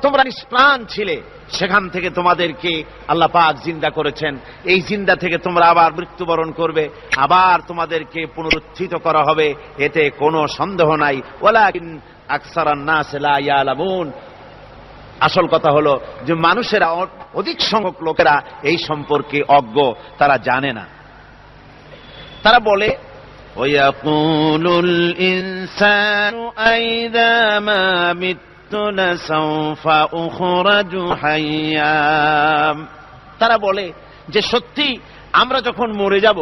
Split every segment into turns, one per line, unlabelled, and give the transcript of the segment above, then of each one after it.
তোমরা নিষ্প্রাণ ছিলে, সেখান থেকে তোমাদেরকে আল্লাহ পাক জিন্দা করেছেন। এই জিন্দা থেকে তোমরা আবার মৃত্যুবরণ করবে, আবার তোমাদেরকে পুনরুত্থিত করা হবে, এতে কোনো সন্দেহ নাই। ওয়ালাকিন আকসারান নাস লা ইয়ালামুন। আসল কথা হলো যে মানুষেরা, অধিক সংখ্যক লোকেরা এই সম্পর্কে অজ্ঞ, তারা জানে না। তারা বলে ওয়ায়াকুলুল ইনসানু আইযা মা মিততু লাসাউফা উখরাজু হাইয়্যা। তারা বলে যে সত্যি আমরা যখন মরে যাব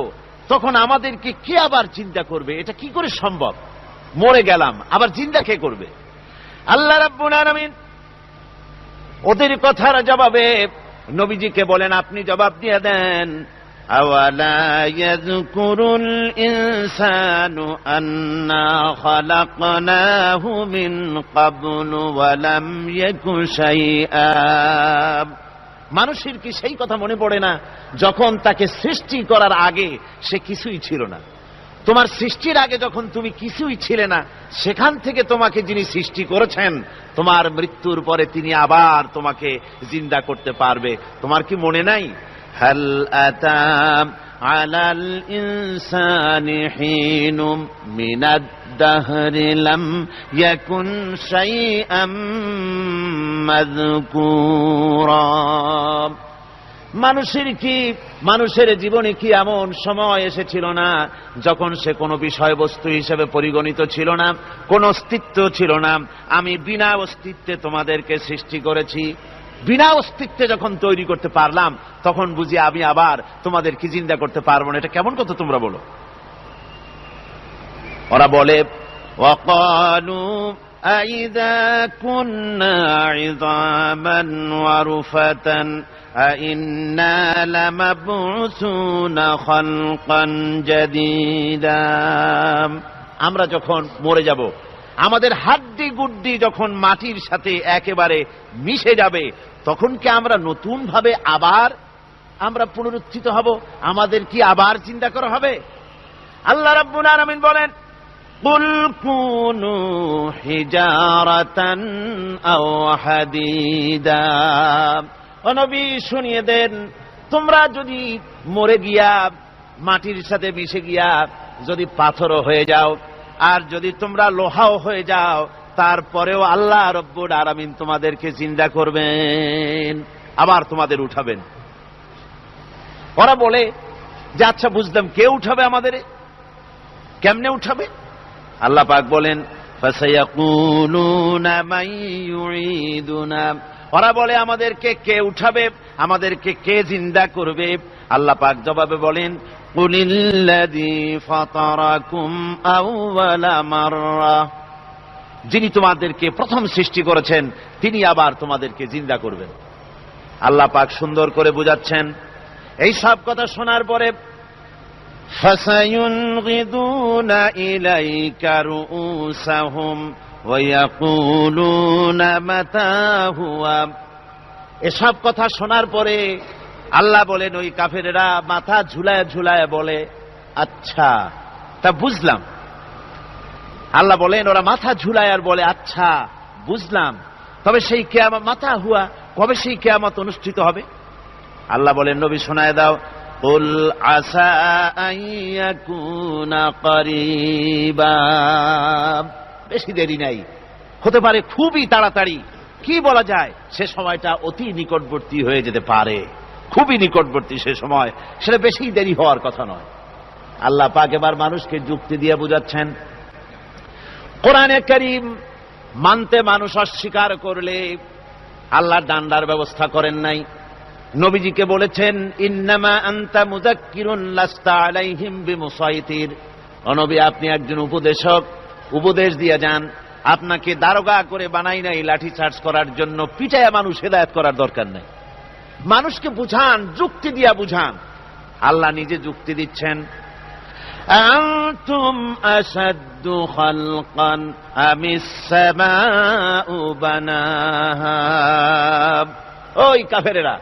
তখন আমাদেরকে কে আবার চিন্তা করবে? এটা কি করে সম্ভব? মরে গেলাম, আবার চিন্তা কে করবে? আল্লাহ রাব্বুল আলামিন ওদের কথার জবাবে নবীজিকে বলেন, আপনি জবাব দিয়ে দেন। আওয়ালা ইয়াযকুরুল ইনসানু আন্না খালাকনাহু মিন ক্বাবলু ওয়া লাম ইয়াকু শাইআ। মানুষের কি সেই কথা মনে পড়ে না যখন তাকে সৃষ্টি করার আগে সে কিছুই ছিল না? তোমার সৃষ্টির আগে যখন তুমি কিছুই ছিলে না, সেখান থেকে তোমাকে যিনি সৃষ্টি করেছেন, তোমার মৃত্যুর পরে তিনি আবার তোমাকে জিন্দা করতে পারবে। তোমার কি মনে নাই? হাল আতা আলাল ইনসানি হিনুম মিনাদ দাহরি লাম ইয়াকুন শাইআম মাযকুরা। মানুষের জীবনে কি এমন সময় এসেছিল না যখন সে কোনো বিষয়বস্তু হিসেবে পরিগণিত ছিল না, কোনো অস্তিত্ব ছিল না? আমি বিনা অস্তিত্বে তোমাদেরকে সৃষ্টি করেছি। বিনা অস্তিত্বে যখন তৈরি করতে পারলাম, তখন বুঝি আমি আবার তোমাদেরকে জিন্দা করতে পারবো না? এটা কেমন কথা তোমরা বলো? ওরা বলে ওয়াকালু আইযা কুন্না ইযামান ওয়া রুফাতান আইন্না লামাবউসুনা খালকান জাদীদা। আমরা যখন মরে যাব, আমাদের হাড্ডি গুড্ডি যখন মাটির সাথে একেবারে মিশে যাবে, তখন কি আমরা নতুন ভাবে আবার পুনরুত্থিত হব? আমাদের কি আবার চিন্তা করা হবে? আল্লাহ রাব্বুল আলামিন বলেন, কুল কুনু হিজারাতান আও হাদিদা। ও নবী, শুনিয়ে দেন, তোমরা যদি মরে গিয়া মাটির সাথে মিশে গিয়া যদি পাথরও হয়ে যাও, আর যদি তোমরা লোহাও হয়ে যাও, তারপরেও আল্লাহ রব্বুল আলামিন তোমাদেরকে জিন্দা করবেন, আবার তোমাদের উঠাবেন। ওরা বলে যে আচ্ছা বুঝলাম, কে উঠাবে আমাদের? কেমনে উঠাবে? আল্লাহ পাক বলেন, ফাসায়াকুলুনা মান ইউঈদুনা। ওরা বলে আমাদেরকে কে উঠাবে, আমাদেরকে কে জিন্দা করবে? আল্লাহ পাক জবাবে বলেন, কুলিল্লাযী ফাতারাকুম আউওয়ালা মাররা। যিনি তোমাদেরকে প্রথম সৃষ্টি করেছেন, তিনি আবার তোমাদেরকে জিন্দা করবেন। আল্লাহ পাক সুন্দর করে বুঝাচ্ছেন। এই সব কথা শোনার পরে ফাসায়ুনগিদুনা ইলাইকা রুউসাহুম ওয়া ইয়াকুলুনা মাতা হুয়া। এসব কথা শোনার পরে আল্লাহ বলেন, ওই কাফেরেরা মাথা ঝুলায় ঝুলায় বলে, আচ্ছা তা বুঝলাম। আল্লাহ বলেন, ওরা মাথা ঝুলায় আর বলে, আচ্ছা বুঝলাম, তবে সেই কিয়ামত, মাতা হুয়া, কবে সেই কিয়ামত অনুষ্ঠিত হবে? আল্লাহ বলেন, নবী শোনায় দাও, কুল আসা আন ইয়াকুনা করিবা। বেশি দেরি নাই, হতে পারে খুবই তাড়াতাড়ি। কি বলা যায়, সে সময়টা অতি নিকটবর্তী হয়ে যেতে পারে, খুবই নিকটবর্তী সে সময়, সেটা বেশি দেরি হওয়ার কথা নয়। আল্লাহ পাক এবার মানুষকে যুক্তি দিয়ে বুঝাচ্ছেন। কোরআনে কারীম মানতে মানুষ অস্বীকার করলে আল্লাহর ডান্ডার ব্যবস্থা করেন নাই। নবীজিকে বলেছেন, ইন্নামা আনতা মুযাক্কিরুন লাস্তা আলাইহিম বিমুসাইতির। ও নবী, আপনি একজন উপদেশক, উপদেশ দিয়ে যান। আপনাকে দারোগা করে বানাই নাই লাঠি চার্জ করার জন্য, পিটায়া মানুষ হেদায়েত করার দরকার নাই। মানুষকে বুঝান, যুক্তি দিয়া বুঝান। আল্লাহ নিজে যুক্তি দিচ্ছেন। আনতুম আশাদ্দু খালকান আমিস সামাউ বানাহা। ওই কাফেরেরা,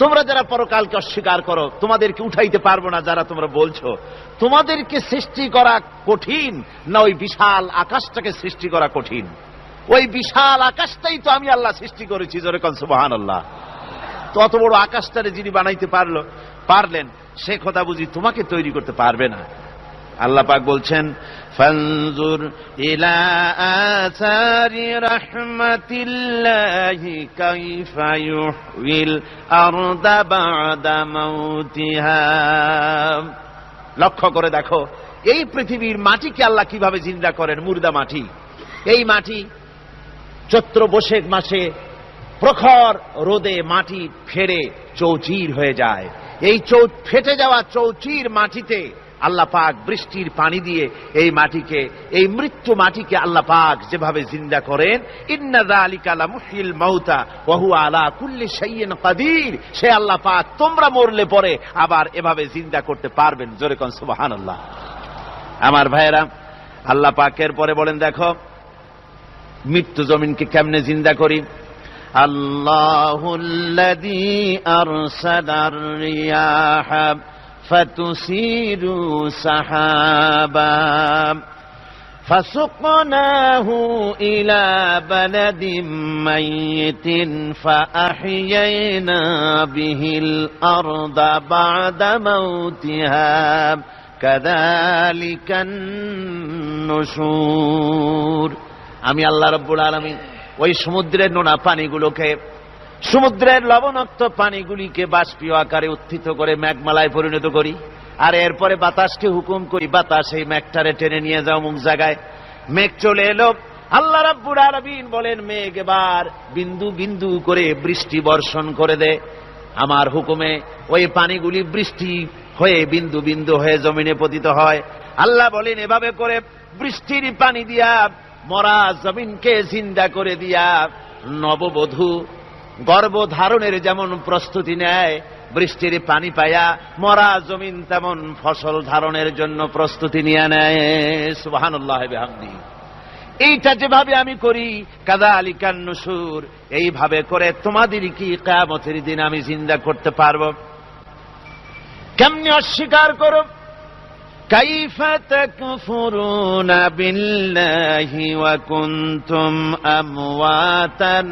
তোমরা যারা পরকালকে অস্বীকার করো, তোমাদেরকে উঠাইতে পারবো না যারা তোমরা বলছো, তোমাদেরকে সৃষ্টি করা কঠিন না ওই বিশাল আকাশটাকে সৃষ্টি করা কঠিন? ওই বিশাল আকাশটাই তো আমি আল্লাহ সৃষ্টি করেছি, জোরে কোন সুবহানাল্লাহ। তো অত বড় আকাশটারে যিনি বানাইতে পারলেন, সে কথা বুঝি তোমাকে তৈরি করতে পারবে না? আল্লাহ পাক বলছেন, ফানজুর ইলা আসারি রাহমাতিল্লাহি কাইফা ইউহিল আরদা বা'দা মাউতিহা। লক্ষ্য করে দেখো এই পৃথিবীর মাটিকে আল্লাহ কিভাবে জিন্দা করেন। মুর্দা মাটি, এই মাটি চৈত্র বৈশাখ মাসে প্রখর রোদে মাটি ফেড়ে চৌচির হয়ে যায়। এই ফেটে যাওয়া চৌচির মাটিতে আল্লাহ পাক বৃষ্টির পানি দিয়ে এই মাটিকে, এই মৃত্যু মাটিকে আল্লাহ পাক যেভাবে জিন্দা করেন, ইন্না যালিকা লামুহয়িল মাউতা ওয়া হুয়া আলা কুল্লি শাইইন কাদির, সে আল্লাহ পাক তোমরা মরলে পরে আবার এভাবে জিন্দা করতে পারবেন। জোরে কোন সুবহানাল্লাহ। আমার ভাইয়েরা, আল্লাহ পাকের পরে বলেন দেখো মৃত্যু জমিনকে কেমনে জিন্দা করি। আল্লাহুল্লাযী আরসালার রিয়াহা ফাতুসিরু সাহাবা ফাসুকনাহু ইলা বালাদিম মাইয়িতিন ফাআহইয়ানা বিহিল আরদা বা'দা মাউতিহা কাযালিকান নুশুর। আমি আল্লাহ রাব্বুল আলামিন ওই সমুদ্রের নোনা পানিগুলোকে, সমুদ্রের লবণাক্ত পানিগুলিকে বাষ্পীয় আকারে উত্থিত করে মেঘমালায় পরিণত করি, আর এরপরে বাতাসকে হুকুম করি, বাতাস এই মেঘটারে টেনে নিয়ে যাও মুখ জায়গায়। মেঘ চলে এলো, আল্লাহ রাব্বুল আলামিন বলেন মেঘ এবার বিন্দু বিন্দু করে বৃষ্টি বর্ষণ করে দে। আমার হুকুমে ওই পানিগুলি বৃষ্টি হয়ে বিন্দু বিন্দু হয়ে জমিনে পতিত হয়। আল্লাহ বলেন এভাবে করে বৃষ্টির পানি দিয়া মরা জমিনকে জিন্দা করে দিয়া নববধূ গর্ভধারণের যেমন প্রস্তুতি নেয়, বৃষ্টির পানি পায়া মরা জমিন তেমন ফসল ধারণের জন্য প্রস্তুতি নিয়ে নেয়। সুবহানাল্লাহি বিহামদিহি। এইটা যেভাবে আমি করি, কাযালিকান নুশুর, এইভাবে করে তোমাদের কি কিয়ামতের দিন আমি জিন্দা করতে পারবো? কেমনে অস্বীকার করো? কাইফা তাকফুরুনা বিল্লাহি ওয়া কুনতুম আমওয়াতান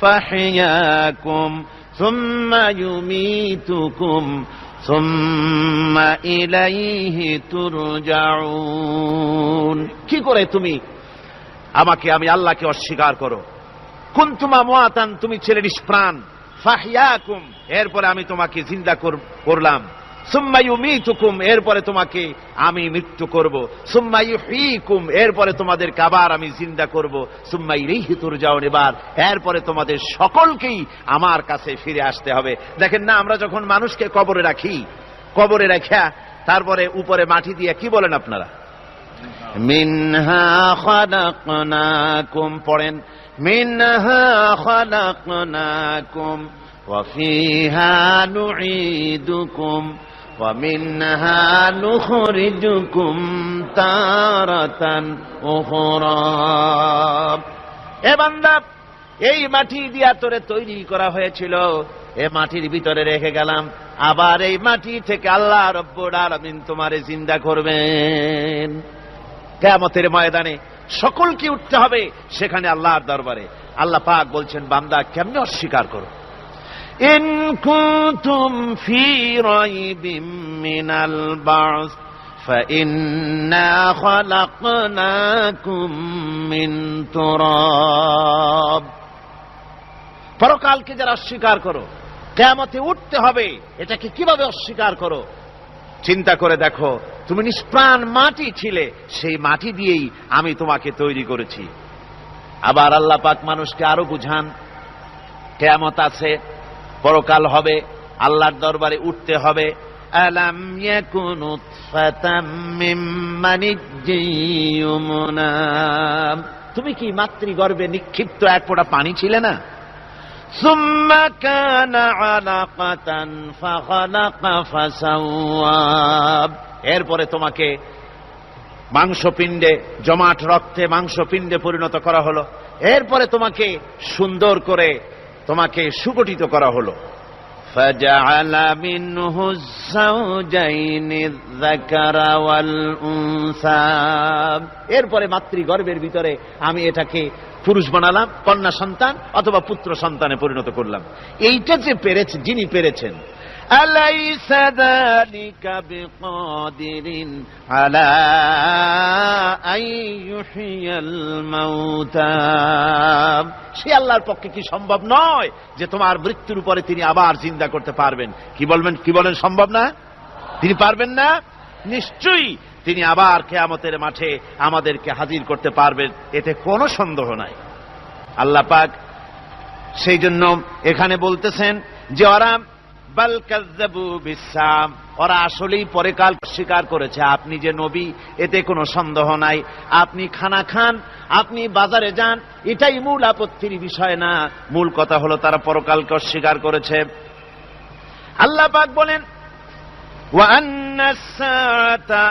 ফাহইয়াকুম সুম্মা ইউমীতুকুম সুম্মা ইলাইহি তুরজাউন। কি করে তুমি আমাকে, আমি আল্লাহকে অস্বীকার করো? কুনতুম আমওয়াতান, তুমি ছিলে নিষ্প্রাণ, ফাহইয়াকুম, এরপরে আমি তোমাকে জিন্দা করলাম, সুম্মা ইউমীতুকুম, এরপরে তোমাকে আমি মৃত্যু করব, সুম্মা ইউহয়ীকুম, এরপরে তোমাদেরকে আবার আমি জিন্দা করব, সুম্মা ইলাইহি তুরজাউন, এরপরে তোমাদের সকলকেই আমার কাছে ফিরে আসতে হবে। দেখেন না, আমরা যখন মানুষকে কবরে রাখি, কবরে রাখা তারপরে উপরে মাটি দিয়ে কি বলেন আপনারা? মিনহা খালাকনাকুম, পড়েন মিনহা খালাকনাকুম ওয়া ফিহা নুঈদুকুম ওয়া মিনহা নুখরিজুকুম তারাতান উখরা। এ বান্দা, এই মাটি দিয়া তোরে তৈরি করা হয়েছিল, এ মাটির ভিতরে রেখে গেলাম, আবার এই মাটি থেকে আল্লাহ রব্বুল আলামিন তোমারে জিন্দা করবেন। কিয়ামতের ময়দানে সকলকে উঠতে হবে সেখানে আল্লাহর দরবারে। আল্লাহ পাক বলছেন বান্দা কেমনে অস্বীকার করো? ইন কুনতুম ফি রাইবিম মিনাল বা'স ফাইন্না খালাকনাকুম মিন তুরাব। পরকালকে যারা অস্বীকার করো, কিয়ামতে উঠতে হবে, এটাকে কিভাবে অস্বীকার করো? চিন্তা করে দেখো, তুমি নিষ্প্রাণ মাটি ছিলে, সেই মাটি দিয়েই আমি তোমাকে তৈরি করেছি। আবার আল্লাহ পাক মানুষকে আরো বুঝান, কিয়ামত আছে, পরকাল হবে, আল্লাহর দরবারে উঠতে হবে। আলাম ইয়াকুন নুতফাতাম মিন মানিয়্যিন ইউমনা, তুমি কি মাতৃগর্ভে নিক্ষিপ্ত এক ফোঁটা পানি ছিলে না? সুম্মা কানা আলাকাতান ফাখালাকা ফাসাওয়া, এরপরে তোমাকে মাংসপিণ্ডে, জমাট রক্তে মাংসপিণ্ডে পরিণত করা হলো, এরপরে তোমাকে সুন্দর করে তোমাকে সুগঠিত করা হলো। ফাজআলা মিনহু যাওজাইনি যাকারা ওয়াল উনসা, এরপরে মাতৃগর্ভের ভিতরে আমি এটাকে পুরুষ বানালাম, কন্যা সন্তান অথবা পুত্র সন্তানে পরিণত করলাম। এইটা যে পেরেছে, যিনি পেরেছেন, আলাইসা যালিকা বিকাদিরিন আলা আইয়ুহিয়াল মাউতা, সে আল্লাহর পক্ষে কি সম্ভব নয় যে তোমার মৃত্যুর উপরে তিনি আবার জিন্দা করতে পারবেন? কি বলেন সম্ভব না? তিনি পারবেন না? নিশ্চয়ই তিনি আবার কিয়ামতের মাঠে আমাদেরকে হাজির করতে পারবেন, এতে কোনো সন্দেহ নাই। আল্লাহ পাক সেই জন্য এখানে বলতেছেন যে ওরা বাল কাযযাবু বিসসাম, ওরা আসলেই পরকাল স্বীকার করেছে। আপনি যে নবী এতে কোনো সন্দেহ নাই। আপনি খানা খান, আপনি বাজারে যান, এটাই মূল আপত্তির বিষয় না। মূল কথা হলো তারা পরকালকে অস্বীকার করেছে। আল্লাহ পাক বলেন ওয়া আন্নাস সাআতা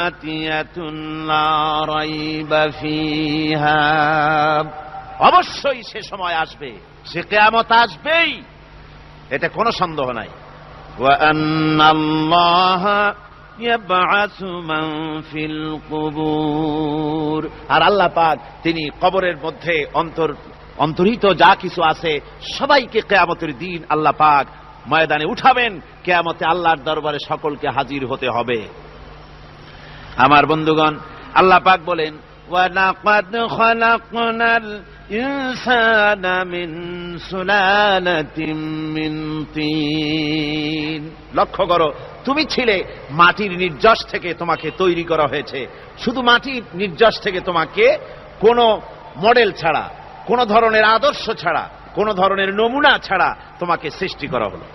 আতিয়াতুন লা রাইবা ফিহা, অবশ্যই সে সময় আসবে, সে কিয়ামত আসবেই, এটা কোনো সন্দেহ নাই। ওয়া আন্নাল্লাহা ইয়াবআসু মান ফিল কুবুর, আর আল্লাহ পাক তিনি কবরের মধ্যে অন্তর্হিত যা কিছু আছে সবাইকে কিয়ামতের দিন আল্লাহ পাক ময়দানে উঠাবেন। কিয়ামতে আল্লাহর দরবারে সকলকে হাজির হতে হবে। আমার বন্ধুগণ, আল্লাহ পাক বলেন ওয়া লাকাদ খালাকনাল ইনসানা মিন সুলালাতিন মিন তিন, লক্ষ্য করো, তুমি ছিলে মাটির নির্যাস থেকে তোমাকে তৈরি করা হয়েছে। শুধু মাটির নির্যাস থেকে তোমাকে কোনো মডেল ছাড়া, কোন ধরনের আদর্শ ছাড়া, কোন ধরনের নমুনা ছাড়া তোমাকে সৃষ্টি করা হলো।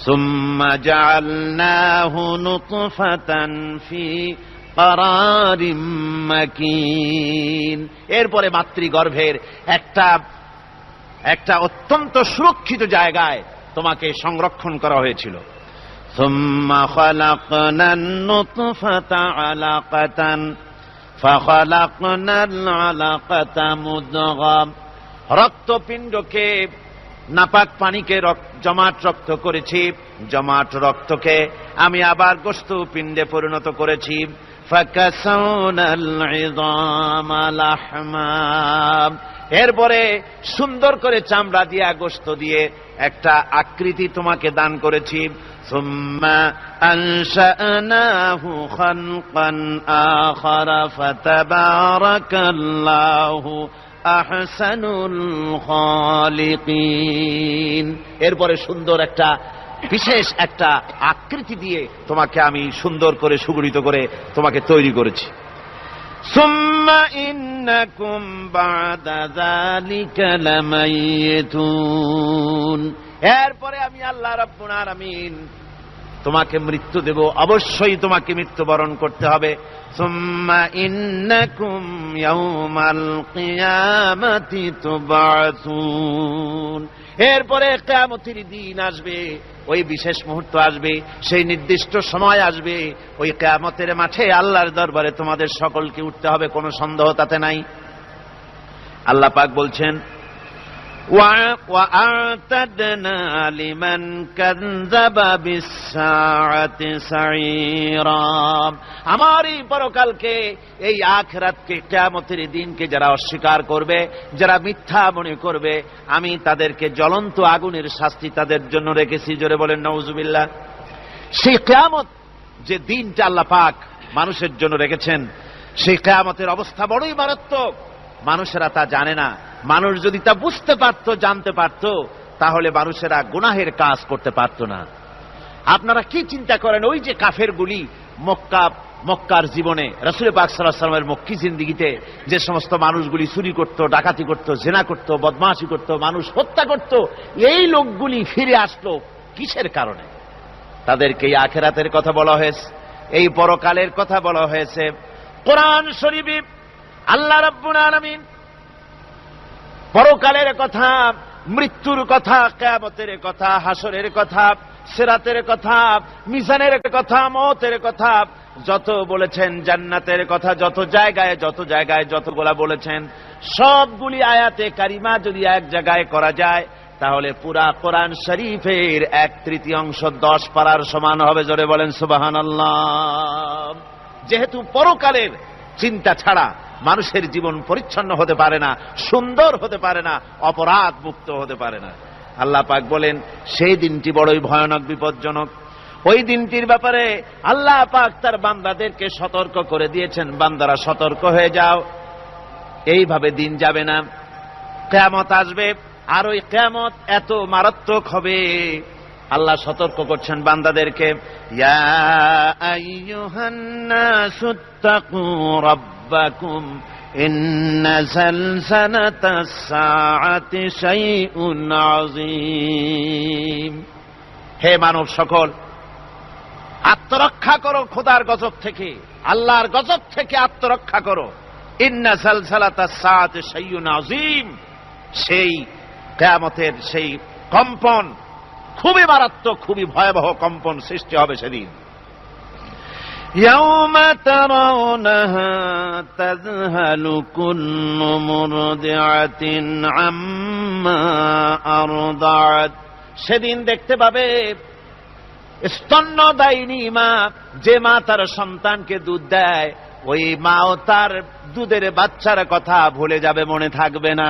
সুম্মা জাআলনাহু নুতফাতান ফি কারারিম মাকিন, এরপরে মাতৃগর্ভের একটা অত্যন্ত সুরক্ষিত জায়গায় তোমাকে সংরক্ষণ করা হয়েছিল। সুম্মা খালাকনান নুতফাতা আলাকাতান ফাখালাকনাল আলাকাতা মুদগাম, রক্তপিণ্ডকে, নাপাক পানিকে জমাট রক্ত করেছি, জমাট রক্তকে আমি আবার গোশত পিণ্ডে পরিণত করেছি। ফাকাসাউনাল ইযামা লাহমা, এরপরে সুন্দর করে চামড়া দিয়ে, গোশত দিয়ে একটা আকৃতি তোমাকে দান করেছি। সুম্মা আনশানাহু খালকান আখারা ফাতাবারাকাল্লাহু আহসানুল খালিকিন, এরপরে সুন্দর একটা বিশেষ একটা আকৃতি দিয়ে তোমাকে আমি সুন্দর করে সুগঠিত করে তোমাকে তৈরি করেছি। সুম্মা ইন্নাকুম বা'দা যালিকা লামাইয়িতুন, এরপরে আমি আল্লাহ রাব্বুল আলামিন তোমাকে মৃত্যু দেব, অবশ্যই তোমাকে মৃত্যুবরণ করতে হবে। সুম্মা ইন্নাকুম ইয়াউমাল কিয়ামাতি তুবআসুন, এরপরে কিয়ামতের দিন আসবে, ওই বিশেষ মুহূর্ত আসবে, সেই নির্দিষ্ট সময় আসবে, ওই কিয়ামতের মাঠে আল্লাহর দরবারে তোমাদের সকলকে উঠতে হবে, কোনো সন্দেহ তাতে নাই। আল্লাহ পাক বলছেন وَأَعْتَدْنَا لِمَنْ كَذَّبَ بِالسَّاعَةِ سَعِيرًا, আমার এই পরকালকে, এই আখিরাতকে, কিয়ামতের দিনকে যারা অস্বীকার করবে, যারা মিথ্যা মনে করবে, আমি তাদেরকে জ্বলন্ত আগুনের শাস্তি তাদের জন্য রেখেছি। জোরে বলেন নাউজুবিল্লাহ। সেই কিয়ামত যে দিনটা আল্লাহ পাক মানুষের জন্য রেখেছেন, সেই কিয়ামতের অবস্থা বড়ই মারাত্মক। মানুষেরা তা জানে না। মানুষ যদি তা বুঝতে পারত, জানতে পারত, তাহলে মানুষেরা গুনাহের কাজ করতে পারত না। আপনারা কি চিন্তা করেন, ওই যে কাফেরগুলি মক্কার জীবনে, রাসূল পাক সাল্লাল্লাহু আলাইহি ওয়াসাল্লামের মক্কি জিন্দেগিতে যে সমস্ত মানুষগুলি চুরি করত, ডাকাতি করত, জিনা করত, বদমাশি করত, মানুষ হত্যা করত, এই লোকগুলি ফিরে আসলো কিসের কারণে? তাদেরকে এই আখিরাতের কথা বলা হয়েছে, এই পরকালের কথা বলা হয়েছে। কোরআন শরীফে আল্লাহ রাব্বুল আলামিন পরকালের কথা, মৃত্যুর কথা, কিয়ামতের কথা, হাসরের কথা, সিরাতের কথা, মিজানের কথা, মওতের কথা যত বলেছেন, জান্নাতের কথা যত জায়গায় যতগুলা বলেছেন, সবগুলি আয়াতে কারিমা যদি এক জায়গায় করা যায়, তাহলে পুরা কোরআন শরীফের 1/3 10 পারার সমান হবে। জোরে বলেন সুবহানাল্লাহ। যেহেতু পরকালের চিন্তা ছাড়া মানুষের জীবন পরিচ্ছন্ন হতে পারে না, সুন্দর হতে পারে না, অপরাধ মুক্ত হতে পারে না। আল্লাহ পাক বলেন সেই দিনটি বড়ই ভয়ানক, বিপজ্জনক। ওই দিনটির ব্যাপারে আল্লাহ পাক তার বান্দাদেরকে সতর্ক করে দিয়েছেন, বান্দারা সতর্ক হয়ে যাও, এইভাবে দিন যাবে না, কিয়ামত আসবে। আর ওই কিয়ামত এত মারাত্মক হবে, আল্লাহ সতর্ক করছেন বান্দাদেরকে, ইয়া আইয়ুহান নাসুত্তাকু রাব্বাকুম ইন্না যালযালাতাস সাআতি শাইউন আযীম। হে মানব সকল, আত্মরক্ষা করো খোদার গজব থেকে, আল্লাহর গজব থেকে আত্মরক্ষা করো। ইন্না যালযালাতাস সাআতি শাইউন আযীম, সেই কিয়ামতের সেই কম্পন খুবই মারাত্মক, খুবই ভয়াবহ কম্পন সৃষ্টি হবে সেদিন। ইয়াউমা তারাউনাহা তাযহালু কুল্লু মুরদিআতিন আম্মা আরদাআত। সেদিন দেখতে পাবে স্তন্যদায়িনী মা, যে মা তার সন্তানকে দুধ দেয়, ওই মাও তার দুধের বাচ্চার কথা ভুলে যাবে, মনে থাকবে না।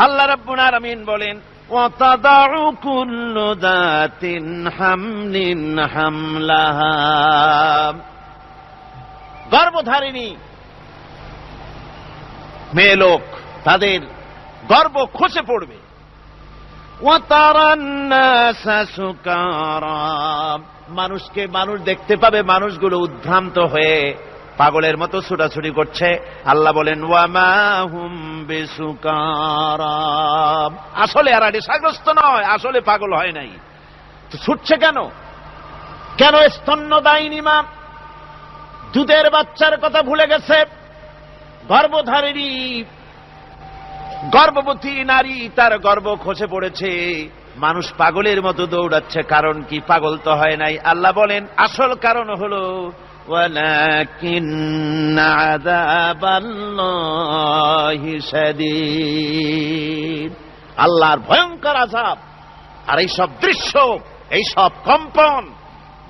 আল্লাহ রাব্বুল আলামিন বলেন, ওয়াতাদাউ কুল্লু যাতিন হামলিন হামলাহা। গর্ভধারিণী মেয়ে লোক, তাদের গর্ভ খসে পড়বে। ওয়াতারান নাসা সুকারা, মানুষকে মানুষ দেখতে পাবে, মানুষগুলো উদ্ভ্রান্ত হয়ে পাগলের মতো ছুটাছুটি করছে। আল্লাহ বলেন, ওয়ামা হুম বিসুকারা, আসলে এরা নেশাগ্রস্ত নয়, আসলে পাগল হয় নাই। তো ছুটছে কেন? কেন? স্তন্যদায়িনী মা দুধের বাচ্চার কথা ভুলে গেছে। গর্ভধারিণী গর্ভবতী নারী, তার গর্ভ খসে পড়েছে, মানুষ পাগলের মতো দৌড়াচ্ছে। কারণ কি? পাগল তো হয় নাই। আল্লাহ বলেন আসল কারণ হলো ওয়ালাকিন্না আযাবাল্লাহি শাদীদ, আল্লাহর ভয়ঙ্কর আযাব। আর এই সব দৃশ্য, এই সব কম্পন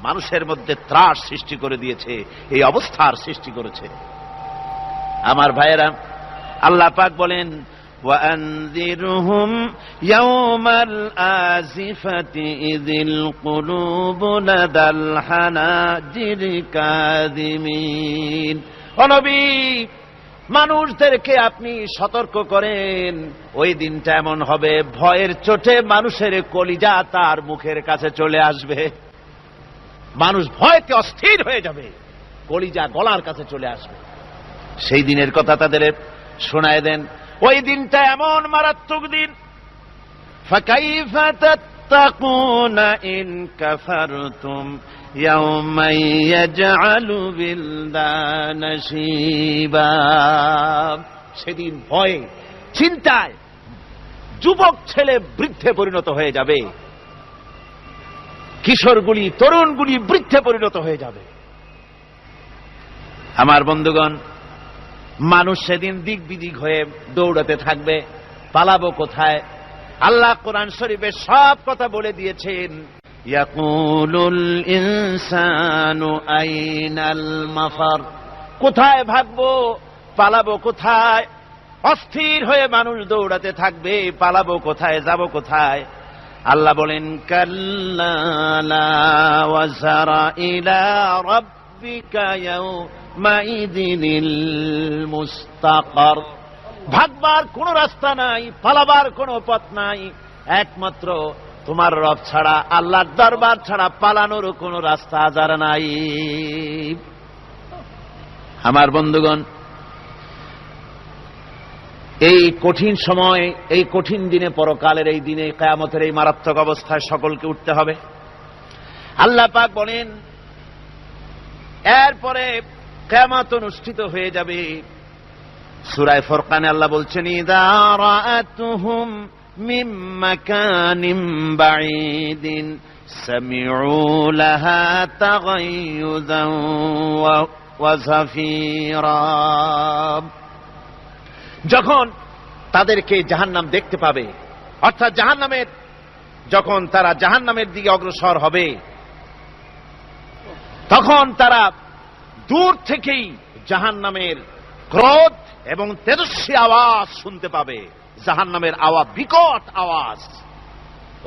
মানুষের মধ্যে ত্রাস সৃষ্টি করে দিয়েছে, এই অবস্থার সৃষ্টি করেছে। আমার ভাইয়েরা, আল্লাহ পাক বলেন, وأنذرهم يوم الآزفة إذ القلوب لدى الحناجر كاظمين। ও নবী, মানুষদেরকে আপনি সতর্ক করেন, ওই দিনটা এমন হবে, ভয়ের চোটে মানুষের কলিজা তার মুখের কাছে চলে আসবে। মানুষ ভয়তে অস্থির হয়ে যাবে, কলিজা গলার কাছে চলে আসবে। সেই দিনের কথা তাদের শোনায় দেন। ওই দিনটা এমন মারাত্মক দিন, ফাকাইফা তাত্তাকুনা ইন কাফারতুম ইয়াওমান ইয়াজআলু বিলদানা শিবা। সেদিন ভয়ে চিন্তায় যুবক ছেলে বৃদ্ধে পরিণত হয়ে যাবে, কিশোরগুলি তরুণগুলি বৃদ্ধে পরিণত হয়ে যাবে। আমার বন্ধুগণ, মানুষ সেদিন দিক বিদিক হয়ে দৌড়াতে থাকবে, পালাবো কোথায়? আল্লাহ কোরআন শরীফে সব কথা বলে দিয়েছেন। ইয়াকুলুল ইনসানু আইনাল মাফার, কোথায় ভাগবো, পালাবো কোথায়? অস্থির হয়ে মানুষ দৌড়াতে থাকবে, পালাবো কোথায়, যাব কোথায়? আল্লাহ বলেন, কাল্লা লা ওয়াজারা ইলা রাব্বিকা ইয়াউমাইযিনিল মুস্তাকার। ভাগবার কোন রাস্তা নাই, পালাবার কোন পথ নাই, একমাত্র তোমার রব ছাড়া, আল্লাহর দরবার ছাড়া পালানোর কোন রাস্তা আজার নাই। আমার বন্ধুগণ, এই কঠিন সময়, এই কঠিন দিনে, পরকালের এই দিনে, কিয়ামতের এই মারাত্মক অবস্থায় সকলকে উঠতে হবে। আল্লাহ পাক বলেন, এরপরে কিয়ামত অনুষ্ঠিত হয়ে যাবে। সূরা ফুরকানে আল্লাহ বলছেন, ইযা রাআতুহুম মিন মাকানিন বাঈদিন সামিউ লাহা তাগায়্যুযান ওয়া যাফীরা। যখন তাদেরকে জাহান্নাম দেখতে পাবে, অর্থাৎ জাহান্নামের, যখন তারা জাহান্নামের দিকে অগ্রসর হবে, তখন তারা দূর থেকেই জাহান্নামের ক্রোধ এবং তেজস্বী আওয়াজ শুনতে পাবে। জাহান্নামের আওয়াজ, বিকট আওয়াজ।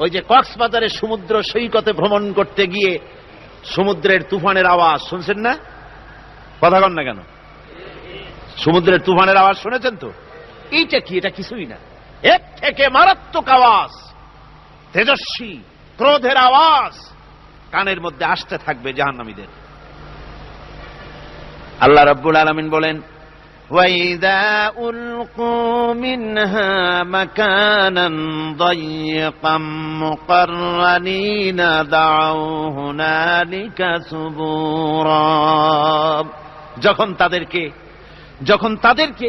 ওই যে কক্সবাজারে সমুদ্র সৈকতে ভ্রমণ করতে গিয়ে সমুদ্রের তুফানের আওয়াজ শুনছেন না? কথা কন না কেন? সমুদ্রের তুফানের আওয়াজ শুনেছেন তো? এইটা কি? এটা কিছুই না, এর থেকে মারাত্মক আওয়াজ, তেজস্বী ক্রোধের আওয়াজ কানের মধ্যে আসতে থাকবে জাহান্নামীদের। আল্লাহ রাব্বুল আলামিন বলেন, وَإِذَا أُلْقُوا مِنْهَا مَكَانًا ضَيِّقًا مُقَرَّنِينَ دَعَوْا هُنَالِكَ ثُبُورًا। যখন তাদেরকে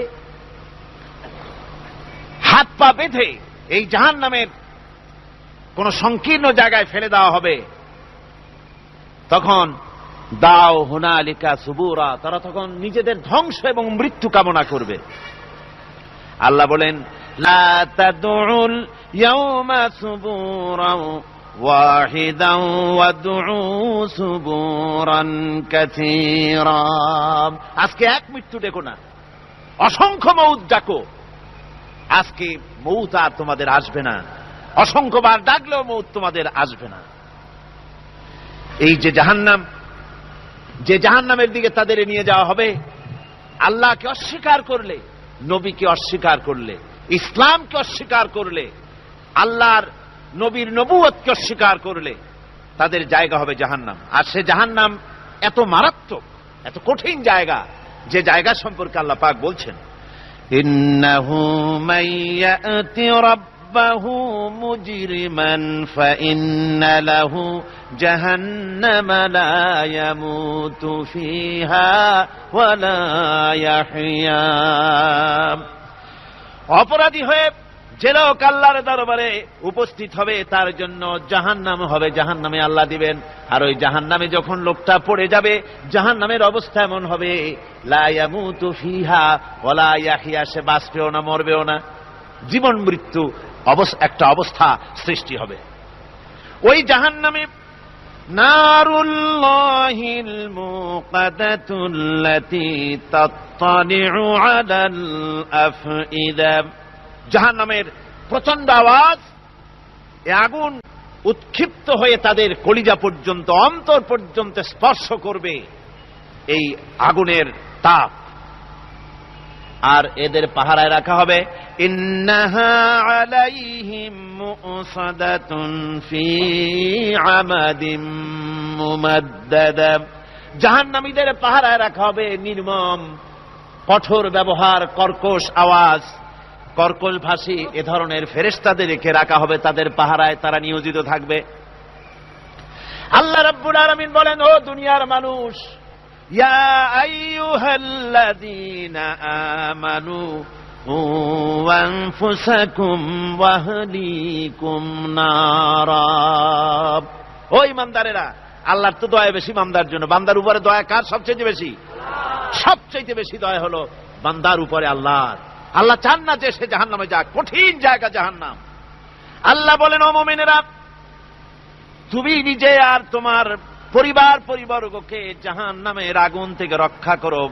হাত পা বেঁধে এই জাহান্নামের কোন সংকীর্ণ জায়গায় ফেলে দেওয়া হবে, তখন দাও হুনালিকা সুবুরা, তারা তখন নিজেদের ধ্বংস এবং মৃত্যু কামনা করবে। আল্লাহ বলেন, লা তাদউল ইয়াউমা সুবুরান ওয়াহিদান ওয়াদউ সুবুরান কাসীরা। আজকে এক মৃত্যু ডেকো না, অসংখ্য মউত ডাকো। আজকে মউত আর তোমাদের আসবে না, অসংখ্যবার ডাকলেও মউত তোমাদের আসবে না। এই যে জাহান্নামের দিকে তাদের নিয়ে যাওয়া হবে, আল্লাহকে অস্বীকার করলে, নবীকে অস্বীকার করলে, ইসলামকে অস্বীকার করলে, আল্লাহর নবীর নবুয়তকে অস্বীকার করলে তাদের জায়গা হবে জাহান্নাম। আর সে জাহান্নাম এত মারাত্মক, এত কঠিন জায়গা, যে জায়গা সম্পর্কে আল্লাহ পাক বলছেন, ইন্নাহু মাইয়াতি রাব্বাহু মুজরিমান ফাইন্না লাহু জাহান্নামা লা ইয়ামুতু ফিহা ওয়া লা ইয়াহইয়া। অপরাধী হয়ে যে লোক আল্লাহর দরবারে উপস্থিত হবে তার জন্য জাহান্নাম হবে, জাহান্নামে আল্লাহ দিবেন। আর ওই জাহান্নামে যখন লোকটা পড়ে যাবে, জাহান্নামের অবস্থা এমন হবে, লা ইয়ামুতু ফিহা ওয়া লা ইয়াহইয়া, সে বাঁচবেও না মরবেও না, জীবন মৃত্যু একটা অবস্থা সৃষ্টি হবে। ওই জাহান্নামে নারুল্লাহিল মুকাদাতুল্লাতী তাত্তালিউ আলাল আফইদা। জাহান্নামের প্রচন্ড আওয়াজ, এ আগুন উৎক্ষিপ্ত হয়ে তাদের কলিজা পর্যন্ত, অন্তর পর্যন্ত স্পর্শ করবে এই আগুনের তাপ। আর এদের পাহারায় রাখা হবে, ইন্নাহা আলাইহিম মুসাদাতুন ফি আমাদিম মুমাদ্দাদা। জাহান্নামীদের পাহারায় রাখা হবে নির্মম, কঠোর ব্যবহার, কর্কশ আওয়াজ, কর্কশ ভাষী এ ধরনের ফেরেশতাদেরকে রাখা হবে তাদের পাহারায়, তারা নিয়োজিত থাকবে। আল্লাহ রাব্বুল আলামিন বলেন, ও দুনিয়ার মানুষ, ইয়া আইয়ুহাল্লাযীনা আমানু কু আনফুসাকুম ওয়া আহলিকুম নারা। ও ঈমানদারেরা, আল্লাহর তো দয়া বেশি বান্দার জন্য। বান্দার উপরে দয়া কার সবচেয়ে বেশি? সবচেয়ে বেশি দয়া হলো বান্দার উপরে আল্লাহর। আল্লাহ চান না যে সে জাহান্নামে যাক, কঠিন জায়গা জাহান্নাম। আল্লাহ বলেন, ও মুমিনেরা, তুমি নিজে আর তোমার পরিবারবর্গকে জাহান্নামের আগুন থেকে রক্ষা করো,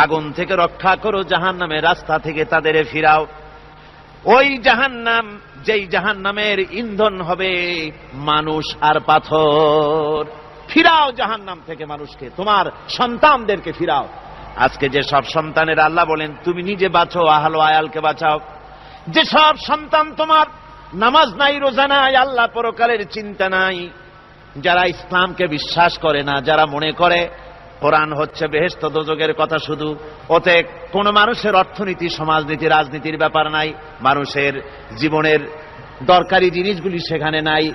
আগুন থেকে রক্ষা করো, জাহান্নামের রাস্তা থেকে তাদের ফিরাও। ওই জাহান্নাম, যেই জাহান্নামের ইন্ধন হবে মানুষ আর পাথর, ফিরাও জাহান্নাম থেকে মানুষকে, তোমার সন্তানদেরকে ফিরাও। আজকে যে সব সন্তানের আল্লাহ বলেন তুমি নিজে বাঁচো, আহল আয়ালকে বাঁচাও। যে সব সন্তান তোমার নামাজ নাই, রোজা নাই, আল্লাহ পরকালের চিন্তা নাই, যারা ইসলামকে বিশ্বাস করে না, যারা মনে করে কোরআন হচ্ছে বেহেশত দোজখের কথা শুধু, ওতে কোন মানুষের অর্থনীতি, সমাজনীতি, রাজনীতির ব্যাপার নাই, মানুষের জীবনের দরকারি জিনিসগুলি সেখানে নাই।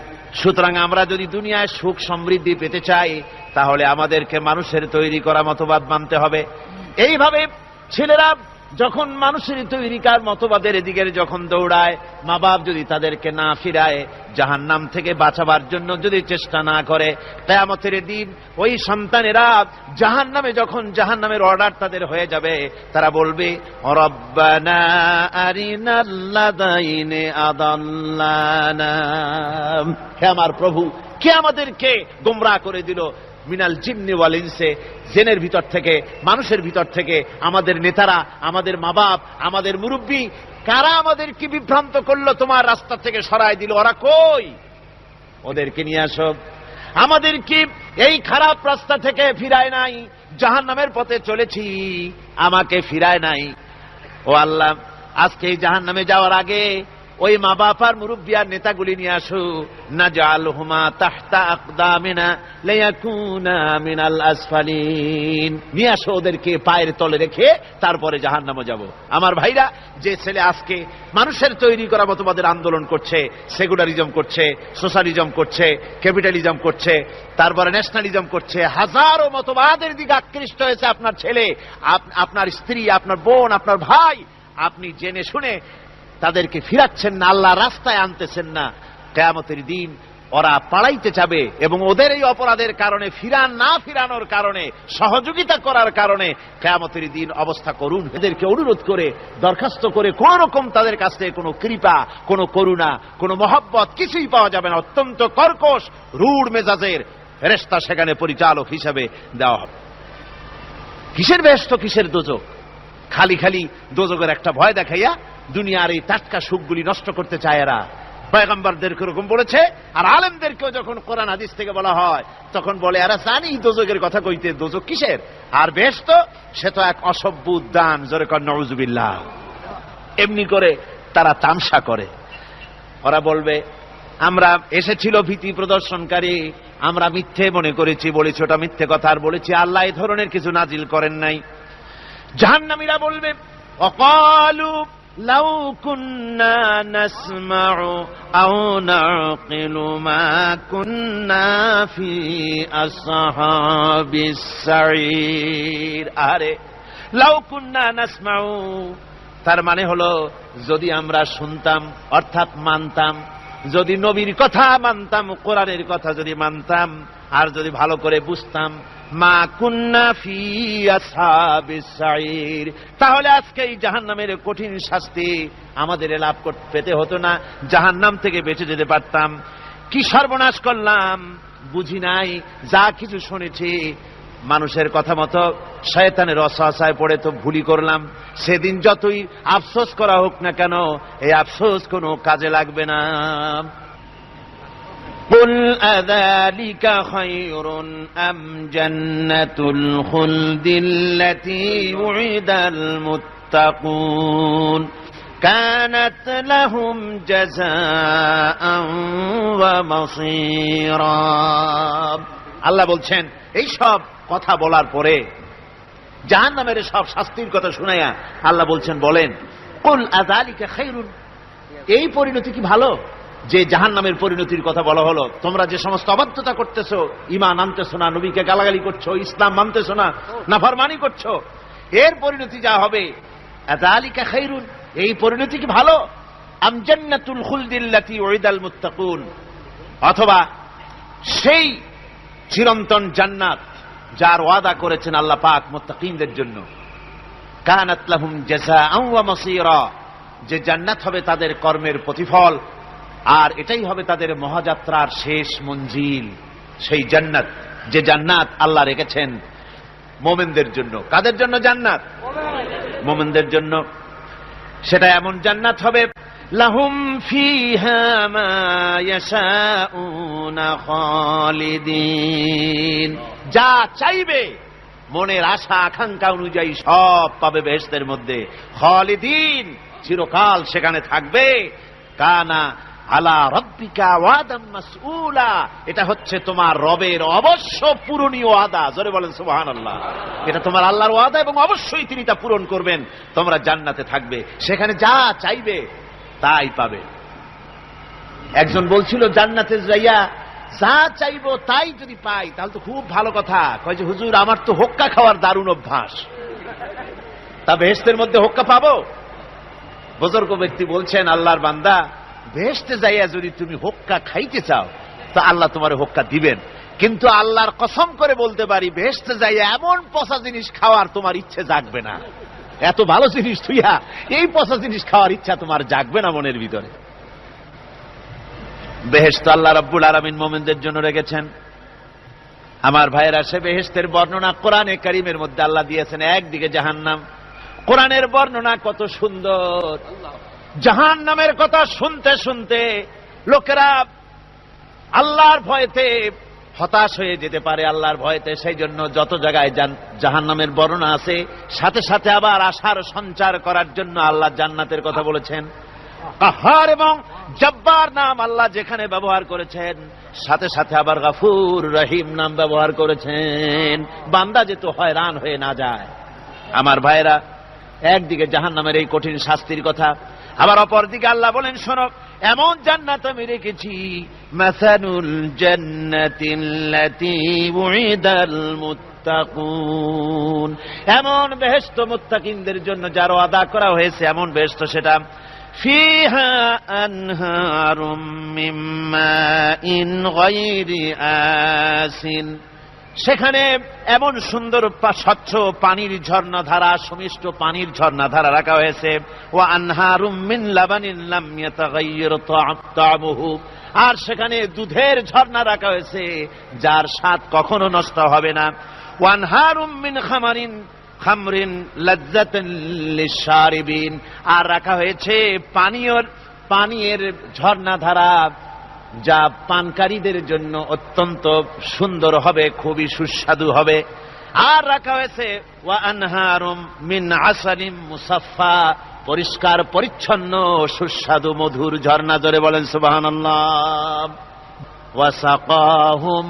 সুতরাং আমরা যদি দুনিয়ায় সুখ সমৃদ্ধি পেতে চাই, তাহলে আমাদেরকে মানুষের তৈরি করা মতবাদ মানতে হবে। এইভাবে ছেলেরা যখন মানুষের তৈরিকার মতবাদের এদিকে যখন দৌড়ায়, মা বাপ যদি তাদেরকে না ফিরায়, জাহান্নাম থেকে বাঁচাবার জন্য যদি চেষ্টা না করে, কিয়ামতের দিন ওই সন্তানেরা জাহান্নামে, যখন জাহান্নামের অর্ডার তাদের হয়ে যাবে, তারা বলবে, রব্বানা আরিনাল্লাযাইনি আদাল্লানা। হে আমার প্রভু, কে আমাদেরকে গোমরাহ করে দিল, মিনাল জিন্নি ওয়াল ইনসে, জিনের ভিতর থেকে মানুষের ভিতর থেকে আমাদের নেতারা, আমাদের মা বাপ, আমাদের মুরব্বী, কারা আমাদের কি বিভ্রান্ত করলো, তোমার রাস্তা থেকে সরায় দিল, ওরা কই? ওদেরকে নিয়ে আসো। আমাদের কি এই খারাপ রাস্তা থেকে ফিরায় নাই? জাহান্নামের পথে চলেছি, আমাকে ফিরায় নাই। ও আল্লাহ, আজকে এই জাহান্নামে যাওয়ার আগে ওই মা বাপ আর মুরব্বী আর নেতাগুলি নিয়ে আসো। নাজআলহুমা তাহতা আকদামিনা লিয়াকুনা মিনাল আসফালিন, নিয়ে আসো ওদেরকে পায়ের তলে রেখে তারপরে জাহান্নামে যাব। আমার ভাইরা, যে ছেলে আজকে মানুষের তৈরি করা মতবাদের আন্দোলন করছে, সেকুলারিজম করছে, সোশ্যালিজম করছে, ক্যাপিটালিজম করছে, তারপরে ন্যাশনালিজম করছে, হাজারো মতবাদের দিকে আকৃষ্ট হয়েছে আপনার ছেলে, আপনার স্ত্রী, আপনার বোন, আপনার ভাই, আপনি জেনে শুনে তাদেরকে ফিরাচ্ছেন না, আল্লাহর রাস্তায় আনতেছেন না। কিয়ামতের দিন ওরা পালাইতে যাবে এবং ওদের এই অপরাধের কারণে, ফিরানোর কারণে, সহযোগিতা করার কারণে কিয়ামতের দিন অবস্থা করুন। এদেরকে অনুরোধ করে, দরখাস্ত করে কোন রকম তাদের কাছ থেকে কোনো কৃপা, কোনো করুণা, কোনো মহব্বত কিছুই পাওয়া যাবে না। অত্যন্ত কর্কশ, রূঢ় মেজাজের ফেরেশতা সেখানে পরিচালক হিসাবে দেওয়া হবে। কিসের বেহেশত, কিসের দোজখ? খালি খালি দোজখের একটা ভয় দেখাইয়া দুনিয়ার এই টাটকা সুখগুলি নষ্ট করতে চায় এরা। পয়গম্বরদেরকে এরকম বলেছে, আর আলেমদেরকেও যখন কোরআন হাদিস থেকে বলা হয় তখন বলে এরা জানি দোজখের কথা কইতে, দোজখ কিসের? আর বেহেশত সে তো এক অসভ্য উদ্যান, জোরে কর নাউযুবিল্লাহ। এমনি করে তারা তামসা করে। ওরা বলবে আমরা এসেছিল ভীতি প্রদর্শনকারী, আমরা মিথ্যে মনে করেছি, বলেছি ওটা মিথ্যে কথা, আর বলেছি আল্লাহ এই ধরনের কিছু নাজিল করেন নাই। জাহান্নামীরা বলবে ওয়াকালু লাউ কুন্না নাসমাউ আও নাকিলু মা কুন্না ফি আসহাবিস সাঈর। আরে লাউ কুন্না নাসমাউ, তার মানে হলো যদি আমরা শুনতাম, অর্থাৎ মানতাম, যদি নবীর কথা মানতাম, কোরআনের কথা যদি মানতাম, আর যদি ভালো করে বুঝতাম, মা কুন্না ফি আসহাবিস সাঈর, তাহলে আজকে এই জাহান্নামের কঠিন শাস্তি আমাদের লাভ পেতে হতো না, জাহান্নাম থেকে বেঁচে যেতে পারতাম। কি সর্বনাশ করলাম, বুঝি নাই, যা কিছু শুনেছি মানুষের কথা মতো শয়তানের ওয়াসওয়াসায় পড়ে তো ভুলই করলাম। সেদিন যতই আফসোস করা হোক না কেন, এই আফসোস কোনো কাজে লাগবে না। قل أذلك خير أم جنة الخلد التي وعد المتقون كانت لهم جزاء ومصيرا। আল্লাহ বলছেন, এই সব কথা বলার পরে, জাহান্নামের সব শাস্তির কথা শুনাইয়া আল্লাহ বলছেন, বলেন কুল আযালিকা খায়রুন, এই পরিণতি কি ভালো যে জাহান্নামের পরিণতির কথা বলা হলো? তোমরা যে সমস্ত অবাধ্যতা করতেছো, ঈমান আনতেছো না, নবীকে গালাগালি করছো, ইসলাম মানতেছো না, নাফরমানি করছো, এর পরিণতি যা হবে, আযালিকা খায়রুন, এই পরিণতি কি ভালো? আম জান্নাতুল খুলদিল্লাতী উইদাল মুত্তাকুন, অথবা সেই চিরন্তন জান্নাত যার ওয়াদা করেছেন আল্লাহ পাক মুত্তাকিনদের জন্য। কানাত লাহুম জাযাআন ওয়া মাসীরা, যে জান্নাত হবে তাদের কর্মের প্রতিফল, আর এটাই হবে তাদের মহাযাত্রার শেষ মঞ্জিল। সেই জান্নাত, যে জান্নাত আল্লাহ রেখেছেন মুমিনদের জন্য। কাদের জন্য জান্নাত? মুমিনদের জন্য। সেটা এমন জান্নাত হবে, লাহুম ফিহা মা ইয়াশাউনা খালিদিন, যা চাইবে মনের আশা আকাঙ্ক্ষা অনুযায়ী সব পাবে বেহেশতের মধ্যে। খালিদিন, চিরকাল সেখানে থাকবে। কানা আলা রাব্বিকা ওয়াদাম মাসউলা, এটা হচ্ছে তোমার রবের অবশ্য পূরণীয় ওয়াদা। জোরে বলেন সুবহানাল্লাহ। এটা তোমার আল্লাহর ওয়াদা এবং অবশ্যই তিনি তা পূরণ করবেন। তোমরা জান্নাতে থাকবে, সেখানে যা চাইবে তাই পাবে। একজন বলছিল জান্নাতে যাইয়া যা চাইবো তাই যদি পাই তাহলে তো খুব ভালো কথা। কয় যে হুজুর, আমার তো হোক্কা খাওয়ার দারুণ অভ্যাস, তা বেহেশতের মধ্যে হোক্কা পাবো? বুজুর্গ ব্যক্তি বলছেন, আল্লাহর বান্দা, বেহেশতে যাইয়া যদি তুমি হোক্কা খাইতে চাও তো আল্লাহ তোমার হোক্কা দিবেন, কিন্তু আল্লাহর কসম করে বলতে পারি, বেহেশতে যাইয়া এমন পচা জিনিস খাওয়ার তোমার ইচ্ছে জাগবে না। এত ভালো জিনিস তুইয়া এই পচা জিনিস খাওয়ার ইচ্ছা তোমার জাগবে না মনের ভিতরে। বেহেশত আল্লাহ রাব্বুল আলামিন মুমিনদের জন্য রেখেছেন। আমার ভাইয়েরা, সে বেহেশতের বর্ণনা কোরআনে কারীমের মধ্যে আল্লাহ দিয়েছেন। একদিকে জাহান্নাম, কোরআনের বর্ণনা কত সুন্দর। জাহান্নামের কথা শুনতে শুনতে লোকেরা আল্লাহর ভয়তে হতাশ হয়ে যেতে পারে, আল্লাহর ভয়তে। সেই জন্য যত জায়গায় জাহান্নামের বর্ণনা আছে, সাথে সাথে আবার আশার সঞ্চার করার জন্য আল্লাহ জান্নাতের কথা বলেছেন। কাহার এবং জব্বার নাম আল্লাহ যেখানে ব্যবহার করেছেন, সাথে সাথে আবার গফুর রহিম নাম ব্যবহার করেছেন, বান্দা যেহেতু হয়রান হয়ে না যায়। আমার ভাইয়েরা, একদিকে জাহান্নামের এই কঠিন শাস্তির কথা, আবার অপরদিকে আল্লাহ বলেন, শোনো, এমন জান্নাত আমি রেখেছি, মাসালুল জান্নাতিল্লাতী উইদাল মুত্তাকুন, এমন বেহেশত মুত্তাকিনদের জন্য যার ওয়াদা করা হয়েছে, এমন বেহেশত সেটা, ফিহা আনহারুম মিন মাইন গায়রি আসিন, সেখানে এমন সুন্দর স্বচ্ছ পানির ঝর্ণাধারা, সুমিষ্ট পানির ঝর্ণাধারা রাখা হয়েছে। ওয়া আনহারুম মিন লাবানিন লাম ইয়াতাগায়্যার তা'আমুহু, আর সেখানে দুধের ঝর্ণা রাখা হয়েছে যার স্বাদ কখনো নষ্ট হবে না। ওয়া আনহারুম মিন খামরিন লাজ্জাতান লিশারিবিন, আর রাখা হয়েছে পানীয়ের ঝর্ণাধারা যা পানকারীদের জন্য অত্যন্ত সুন্দর হবে, খুবই সুস্বাদু হবে। আর রাখা হয়েছে ওয়া আনহারুম মিন আসালিম মুসাফফা, পরিষ্কার পরিচ্ছন্ন সুস্বাদু মধুর ঝর্ণা। জোরে বলেন সুবহানাল্লাহ। ওয়া সাকাহুম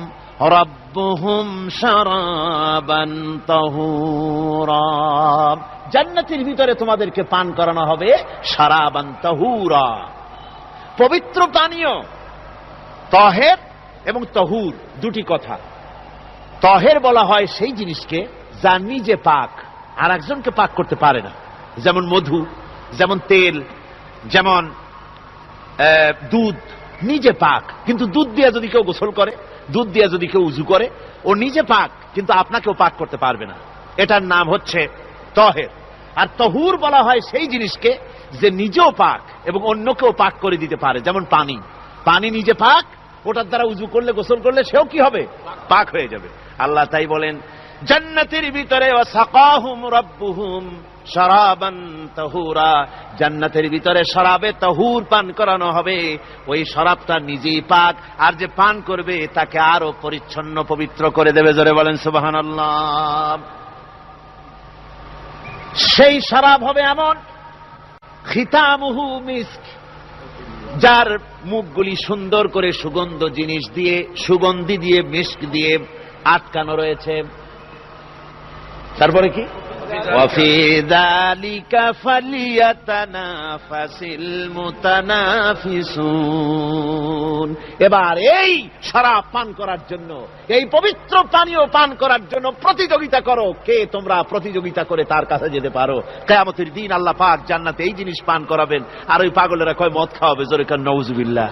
রাব্বুহুম শারাবান তাহুরা, জান্নাতের ভিতরে তোমাদেরকে পান করানো হবে শারাবান তাহুরা, পবিত্র পানীয়। তহের এবং তহুর দুটি কথা। তহের বলা হয় সেই জিনিসকে যা নিজে পাক, আর একজনকে পাক করতে পারে না, যেমন মধু, যেমন তেল, যেমন দুধ নিজে পাক, কিন্তু দুধ দিয়ে যদি কেউ গোসল করে, দুধ দিয়ে যদি কেউ উযু করে, ও নিজে পাক, কিন্তু আপনাকেও পাক করতে পারবে না। এটার নাম হচ্ছে তহের। আর তহুর বলা হয় সেই জিনিসকে যে নিজেও পাক এবং অন্যকেও পাক করে দিতে পারে, যেমন পানি। পানি নিজে পাক, ওটার দ্বারা উযু করলে, গোসল করলে সেও কি হবে? পাক হয়ে যাবে। আল্লাহ তাই বলেন, জান্নাতের ভিতরে ওয়াসাকাহুম রাব্বুহুম শারাবান তাহুরা, জান্নাতের ভিতরে শরাবে তাহুর পান করানো হবে। ওই শরাবটা নিজেই পাক, আর যে পান করবে তাকে আরো পরিচ্ছন্ন পবিত্র করে দেবে। জোরে বলেন সুবহানাল্লাহ। সেই শরাব হবে এমন, খিতামুহু মিস্ক, যার মুখগুলি সুন্দর করে সুগন্ধ জিনিস দিয়ে, সুগন্ধি দিয়ে, মিস্ক দিয়ে আটকানো রয়েছে। তারপরে কি? ওয়াফি যালিকা ফালিয়াতানাফাসিল মুতানাফিসুন। এবার এই শরাব পান করার জন্য, এই পবিত্র পানীয় পান করার জন্য প্রতিযোগিতা করো, কে তোমরা প্রতিযোগিতা করে তার কাছে যেতে পারো। কিয়ামতের দিন আল্লাহ পাক জান্নাতে এই জিনিস পান করাবেন, আর ওই পাগলেরা কয় মদ খাওয়াবে। জোরে কান নাউযুবিল্লাহ।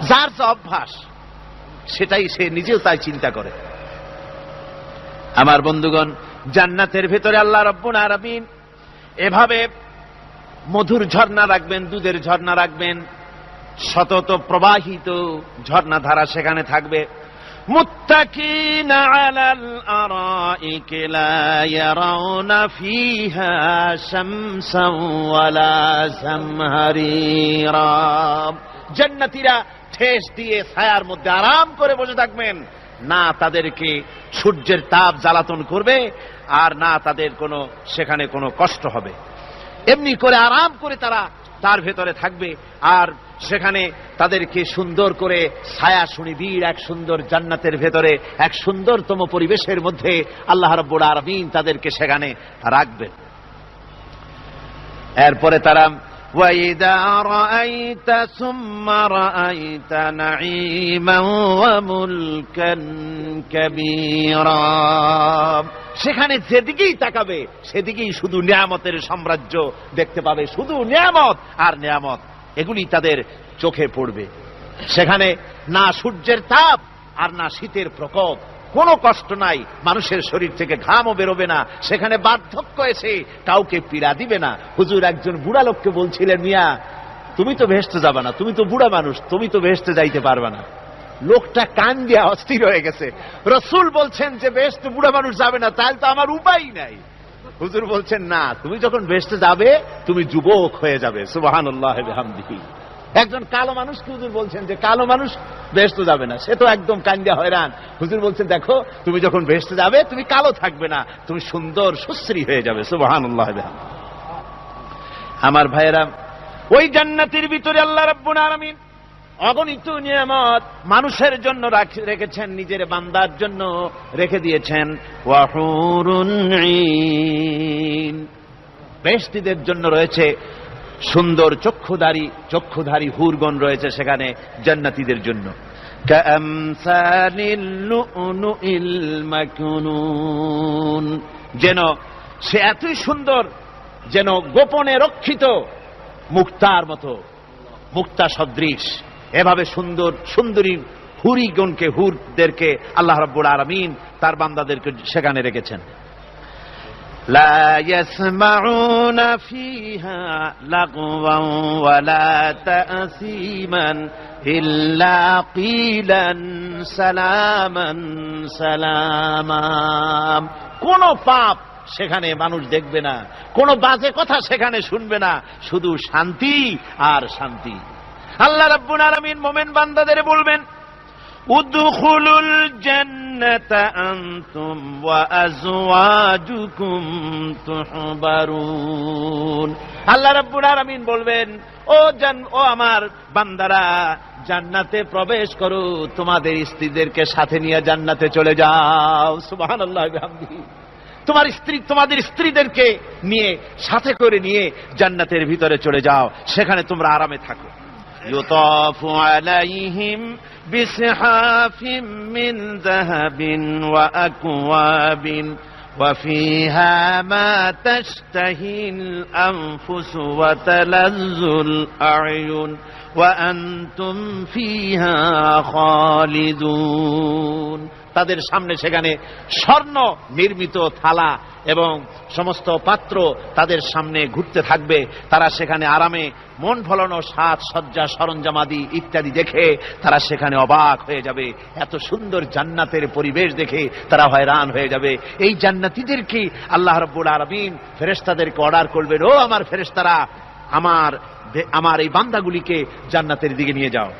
যার যা অভ্যাস সেটাই সে নিজেও তাই চিন্তা করে। আমার বন্ধুগণ, জান্নাতের ভেতরে আল্লাহ রাব্বুল আলামিন এভাবে মধুর ঝর্ণা রাখবেন, দুধের ঝর্ণা রাখবেন, সতত প্রবাহিত ঝর্ণাধারা সেখানে থাকবে। মুত্তাকিনা আলাল আরাইকি লা ইয়ারাউনা ফিহা শামসান ওয়ালা জামহারিরা, জান্নাতীরা ঠেস দিয়ে ছায়ার মধ্যে আরাম করে বসে থাকবেন, না তাদেরকে সূর্যের তাপ জ্বালাতন করবে, আর না তাদের সেখানে কোনো কষ্ট হবে। এমনি করে আরাম করে তারা তার ভেতরে থাকবে, আর সেখানে তাদেরকে সুন্দর করে ছায়া সুনিবিড় এক সুন্দর জান্নাতের ভেতরে এক সুন্দরতম পরিবেশের মধ্যে আল্লাহ রাব্বুল আলামিন তাদেরকে সেখানে রাখবেন। এরপরে তারা وَإِذَا رَأَيْتَ ثُمَّ رَأَيْتَ نَعِيمًا وَمُلْكًا كَبِيرًا, সেখানে যেদিকেই তাকাবে সেদিকেই শুধু নিয়ামতের সাম্রাজ্য দেখতে পাবে, শুধু নিয়ামত আর নিয়ামত, এগুলি তাদের চোখে পড়বে। সেখানে না সূর্যের তাপ আর না শীতের প্রকোপ, কোনো কষ্ট নাই, মানুষের শরীর থেকে ঘামও বেরোবে না, সেখানে বার্ধক্য এসে কাউকে পীড়া দিবে না। হুজুর একজন বুড়া লোককে বলছিলেন, মিয়া তুমি তো বেহেশতে যাবে না, তুমি তো বুড়া মানুষ, তুমি তো বেহেশতে যাইতে পারবে না। লোকটা কান দিয়া অস্থির হয়ে গেছে। রাসূল বলছেন যে বেহেশতে বুড়া মানুষ যাবে না, তাহলে তো আমার উপায় নাই। হুজুর বলছেন না, তুমি যখন বেহেশতে যাবে তুমি যুবক হয়ে যাবে। সুবহানাল্লাহ ওয়া বিহামদিহি। একজন কালো মানুষকে হুজুর বলছেন যে কালো মানুষ বেহেশতে যাবে না, সে তো একদম কান্দিয়া হয়রান। হুজুর বলছেন দেখো, তুমি যখন বেহেশতে যাবে তুমি কালো থাকবে না, তুমি সুন্দর সুশ্রী হয়ে যাবে। সুবহানাল্লাহ ওয়া বিহামদিহি। আমার ভাইয়েরা, ওই জান্নাতের ভিতরে আল্লাহ রাব্বুল আলামিন অগণিত নিয়ামত মানুষের জন্য রেখেছেন, নিজের বান্দার জন্য রেখে দিয়েছেন। ওয়া হুরুন ঈন, বেহেশতীদের জন্য রয়েছে সুন্দর চক্ষুধারী হুরগণ রয়েছে সেখানে জান্নাতীদের জন্য। কামসালিল লুউলুইল মাকনুন, যেন সে এতই সুন্দর, যেন গোপনে রক্ষিত মুক্তার মতো, মুক্তা সদৃশ। এভাবে সুন্দরী হুরদেরকে আল্লাহ রাব্বুল আলামিন তার বান্দাদেরকে সেখানে রেখেছেন। লা ইয়াসমাউনা ফিহা লাগওয়ান ওয়ালা তাসীমান ইল্লা কিলান সালামান সালামা। কোন পাপ সেখানে মানুষ দেখবে না, কোন বাজে কথা সেখানে শুনবে না, শুধু শান্তি আর শান্তি। আল্লাহ রাব্বুল আলামিন মুমিন বান্দাদের বলবেন, উদখুলুল জান্নাতা আনতুম ওয়া আজওয়াজুকুম তুহবারুন। আল্লাহ রাব্বুল আলামিন বলবেন, ও আমার বান্দারা, জান্নাতে প্রবেশ করো, তোমাদের স্ত্রীদেরকে সাথে নিয়ে জান্নাতে চলে যাও। সুবহানাল্লাহ ওয়া বিহামদিহি। তোমাদের স্ত্রীদেরকে নিয়ে, সাথে করে নিয়ে জান্নাতের ভিতরে চলে যাও, সেখানে তোমরা আরামে থাকো। ইউতাফু আলাইহিম বিসহাফিম মিন যাহাবিন ওয়া আকওয়াবিন ওয়া ফিহা মা তাশতাহিল আনফুসু ওয়া তালাজ্জুল আ'য়ুন ওয়া আনতুম ফিহা খালিদুন। তাদের সামনে সেখানে স্বর্ণ নির্মিত থালা এবং সমস্ত পাত্র তাদের সামনে ঘুরতে থাকবে। তারা সেখানে আরামে মন ভোলানো সাজ সজ্জা সরঞ্জামাদি ইত্যাদি দেখে তারা সেখানে অবাক হয়ে যাবে। এত সুন্দর জান্নাতের পরিবেশ দেখে তারা হয়রান হয়ে যাবে। এই জান্নাতীদেরকে আল্লাহ রাব্বুল আলামিন ফেরেশতাদেরকে অর্ডার করবেন, ও আমার ফেরেশতারা, আমার এই বান্দাগুলিকে জান্নাতের দিকে নিয়ে যাও।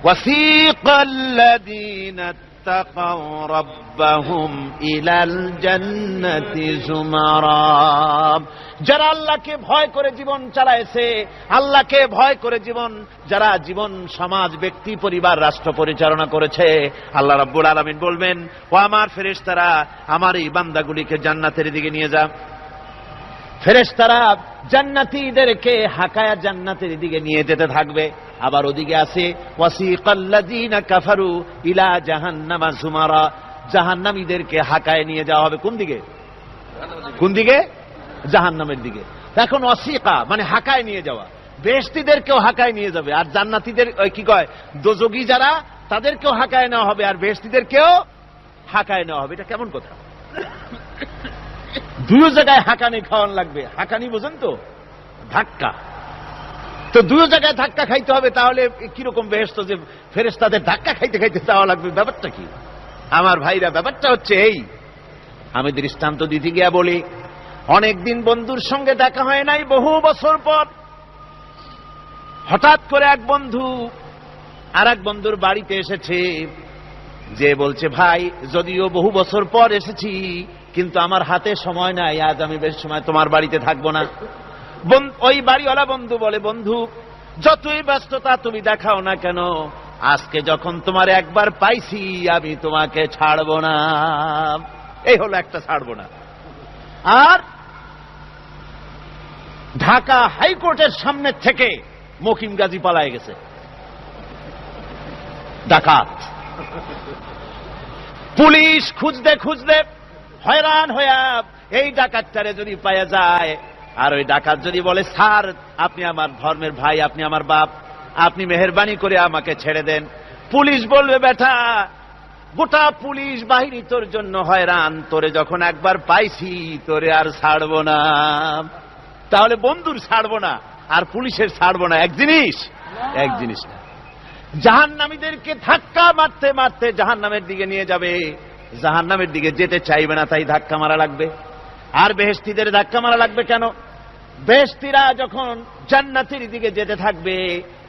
ওয়াসিকাল্লাযীনা তাকাউ রাব্বাহুম ইলাল জান্নাতি যুমারা। যারা আল্লাহকে ভয় করে জীবন চালায়ছে, আল্লাহকে ভয় করে যারা জীবন সমাজ ব্যক্তি পরিবার রাষ্ট্র পরিচালনা করেছে, আল্লাহ রাব্বুল আলামিন বলবেন, ও আমার ফেরেশতারা, আমার এই বান্দাগুলিকে জান্নাতের দিকে নিয়ে যাও। ফেরেশতারা জান্নাতীদেরকে হাকায়া জান্নাতের দিকে নিয়ে যেতে থাকবে। আবার ওদিকে আছে ওয়াসিকাল্লাযীনা কাফারু ইলা জাহান্নামা যুমারা, জাহান্নামীদেরকে হাকায় নিয়ে যাওয়া হবে কোন দিকে? জাহান্নামের দিকে। এখন ওয়াসিকা মানে হাকায় নিয়ে যাওয়া, বেহেশতীদেরকেও হাকায় নিয়ে যাবে, আর জান্নাতীদের কি কয় দোজখী যারা তাদেরকেও হাকায় নেওয়া হবে, আর বেহেশতীদেরকেও হাকায় নেওয়া হবে। এটা কেমন কথা? দুই জায়গায় হাঁকানি খাওয়ান লাগবে। হাঁকানি বোঝেন তো? ধাক্কা। তো দুই জায়গায় ধাক্কা খাইতে হবে, তাহলে কিরকম বেহেশত যে ফেরেশতাদের ধাক্কা খাইতে খাইতে যাওয়া লাগবে? ব্যাপারটা কি আমার ভাইরা? ব্যাপারটা হচ্ছে এই, আমি দৃষ্টান্ত দিতে গিয়া বলি, অনেকদিন বন্ধুর সঙ্গে দেখা হয় নাই, বহু বছর পর হঠাৎ করে এক বন্ধু আর এক বন্ধুর বাড়িতে এসেছে, যে বলছে, ভাই যদিও বহু বছর পর এসেছি, কিন্তু আমার হাতে সময় নাই, আজ আমি বেশ সময় তোমার বাড়িতে থাকবো না। ওই বাড়িওয়ালা বন্ধু বলে, বন্ধু যতই ব্যস্ততা তুমি দেখাও না কেন, আজকে যখন তোমার একবার পাইছি আমি তোমাকে ছাড়বো না। এই হলো একটা ছাড়বো না। আর ঢাকা হাইকোর্টের সামনে থেকে মকিম গাজী পালায় গেছে, ডাকাত। পুলিশ খুঁজতে খুঁজতে হয়রান হইয়া এই ডাকাতটারে যদি পাওয়া যায়, আর ওই ডাকাত যদি বলে, স্যার আপনি আমার ধর্মের ভাই, আপনি আমার বাপ, আপনি মেহেরবানি করে আমাকে ছেড়ে দেন, পুলিশ বলবে, বেটা গোটা পুলিশ বাহিনী তোর জন্য হয়রান, তোরে যখন একবার পাইছি তোরে আর ছাড়বো না। তাহলে বন্ধুর ছাড়বো না আর পুলিশের ছাড়বো না এক জিনিস না। জাহান্নামীদেরকে ধাক্কা মারতে মারতে জাহান্নামের দিকে নিয়ে যাবে, জাহান্নামের দিকে যেতে চাইবে না, তাই ধাক্কা মারা লাগবে। আর বেহেশতীদের ধাক্কা মারা লাগবে কেন? বেহেশতীরা যখন জান্নাতের দিকে যেতে থাকবে,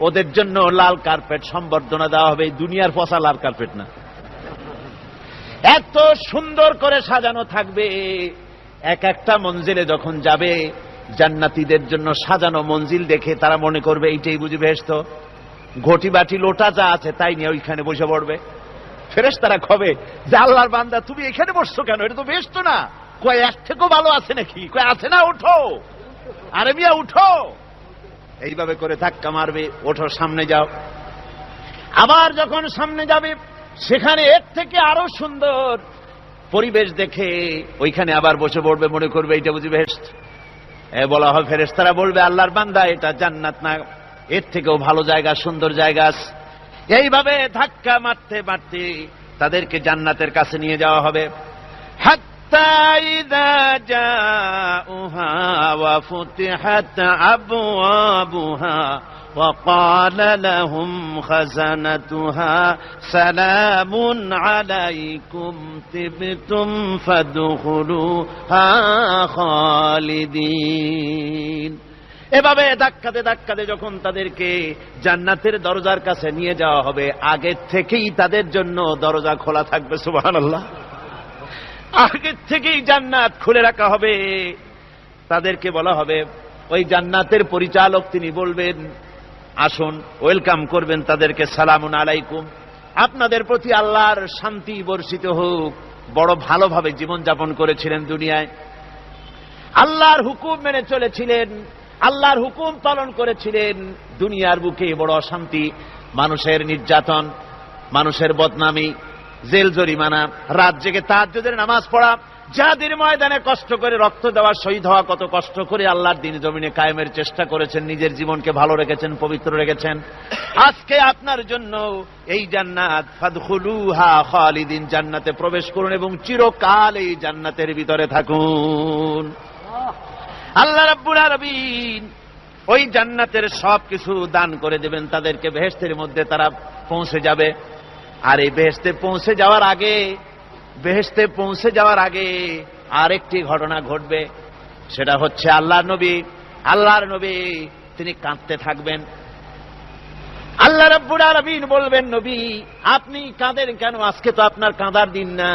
ওদের জন্য লাল কার্পেট সম্বর্ধনা দেওয়া হবে। দুনিয়ার পচা লাল কার্পেট না, এত সুন্দর করে সাজানো থাকবে। এক একটা মঞ্জিলে যখন যাবে, জান্নাতীদের জন্য সাজানো মঞ্জিল দেখে তারা মনে করবে এইটাই বুঝি বেহেশত। ঘটি বাটি লোটা যা আছে তাই নিয়ে ওইখানে বসে পড়বে। ফেরেশতারা কবে যে আল্লাহর বান্দা তুমি এখানে বসছো কেন, এটা তো বেহেশত না। কয় এর থেকেও ভালো আছে নাকি? কয় আছে না, ওঠো, আরে মিয়া উঠো। এইভাবে করে ধাক্কা মারবে, ওঠো সামনে যাও। আবার যখন সামনে যাবে, সেখানে এর থেকে আরো সুন্দর পরিবেশ দেখে ওইখানে আবার বসে পড়বে, মনে করবে এইটা বুঝি বেহেশত। বলা হয় ফেরেশতারা বলবে আল্লাহর বান্দা এটা জান্নাত না, এর থেকেও ভালো জায়গা, সুন্দর জায়গা আছে। এইভাবে ধাক্কা মারতে মারতে তাদেরকে জান্নাতের কাছে নিয়ে যাওয়া হবে। হাত্তা ইযা জাউহা ওয়া ফুতিহাত আবওয়াবুহা ওয়া ক্বালা লাহুম খাযানাতুহা সালামুন আলাইকুম তিবতুম ফাদখুলুহা খালিদিন। এভাবে ধাক্কাতে ধাক্কাতে যখন তাদেরকে জান্নাতের দরজার কাছে নিয়ে যাওয়া হবে, আগের থেকেই তাদের জন্য দরজা খোলা থাকবে। সুবহানাল্লাহ, আগের থেকেই জান্নাত খুলে রাখা হবে। তাদেরকে বলা হবে, ওই জান্নাতের পরিচালক তিনি বলবেন আসুন, ওয়েলকাম করবেন তাদেরকে, সালামুন আলাইকুম, আপনাদের প্রতি আল্লাহর শান্তি বর্ষিত হোক। বড় ভালোভাবে জীবনযাপন করেছিলেন দুনিয়ায়, আল্লাহর হুকুম মেনে চলেছিলেন, আল্লাহর হুকুম পালন করেছিলেন। দুনিয়ার বুকে বড় অশান্তি, মানুষের নির্যাতন, মানুষের বদনামি, জেল জরিমানা, রাত জেগে তাহাজ্জুদের নামাজ পড়া, জিহাদের ময়দানে কষ্ট করে রক্ত দেওয়া, শহীদ হওয়া, কত কষ্ট করে আল্লাহর দ্বীন জমিনে কায়েমের চেষ্টা করেছেন, নিজের জীবনকে ভালো রেখেছেন, পবিত্র রেখেছেন। আজকে আপনার জন্য এই জান্নাত, ফাদখুলুহা খালিদিন, জান্নাতে প্রবেশ করুন এবং চিরকাল এই জান্নাতের ভিতরে থাকুন। আল্লাহ রাব্বুল আলামিন ওই জান্নাতের সবকিছু দান করে দেবেন তাদেরকে, বেহেশতের মধ্যে তারা পৌঁছে যাবে। আর এই বেহেশতে পৌঁছে যাওয়ার আগে আরেকটি ঘটনা ঘটবে। সেটা হচ্ছে আল্লাহর নবী তিনি কাঁদতে থাকবেন। আল্লাহ রাব্বুল আলামিন বলবেন, নবী আপনি কাঁদেন কেন? আজকে তো আপনার কাঁদার দিন না,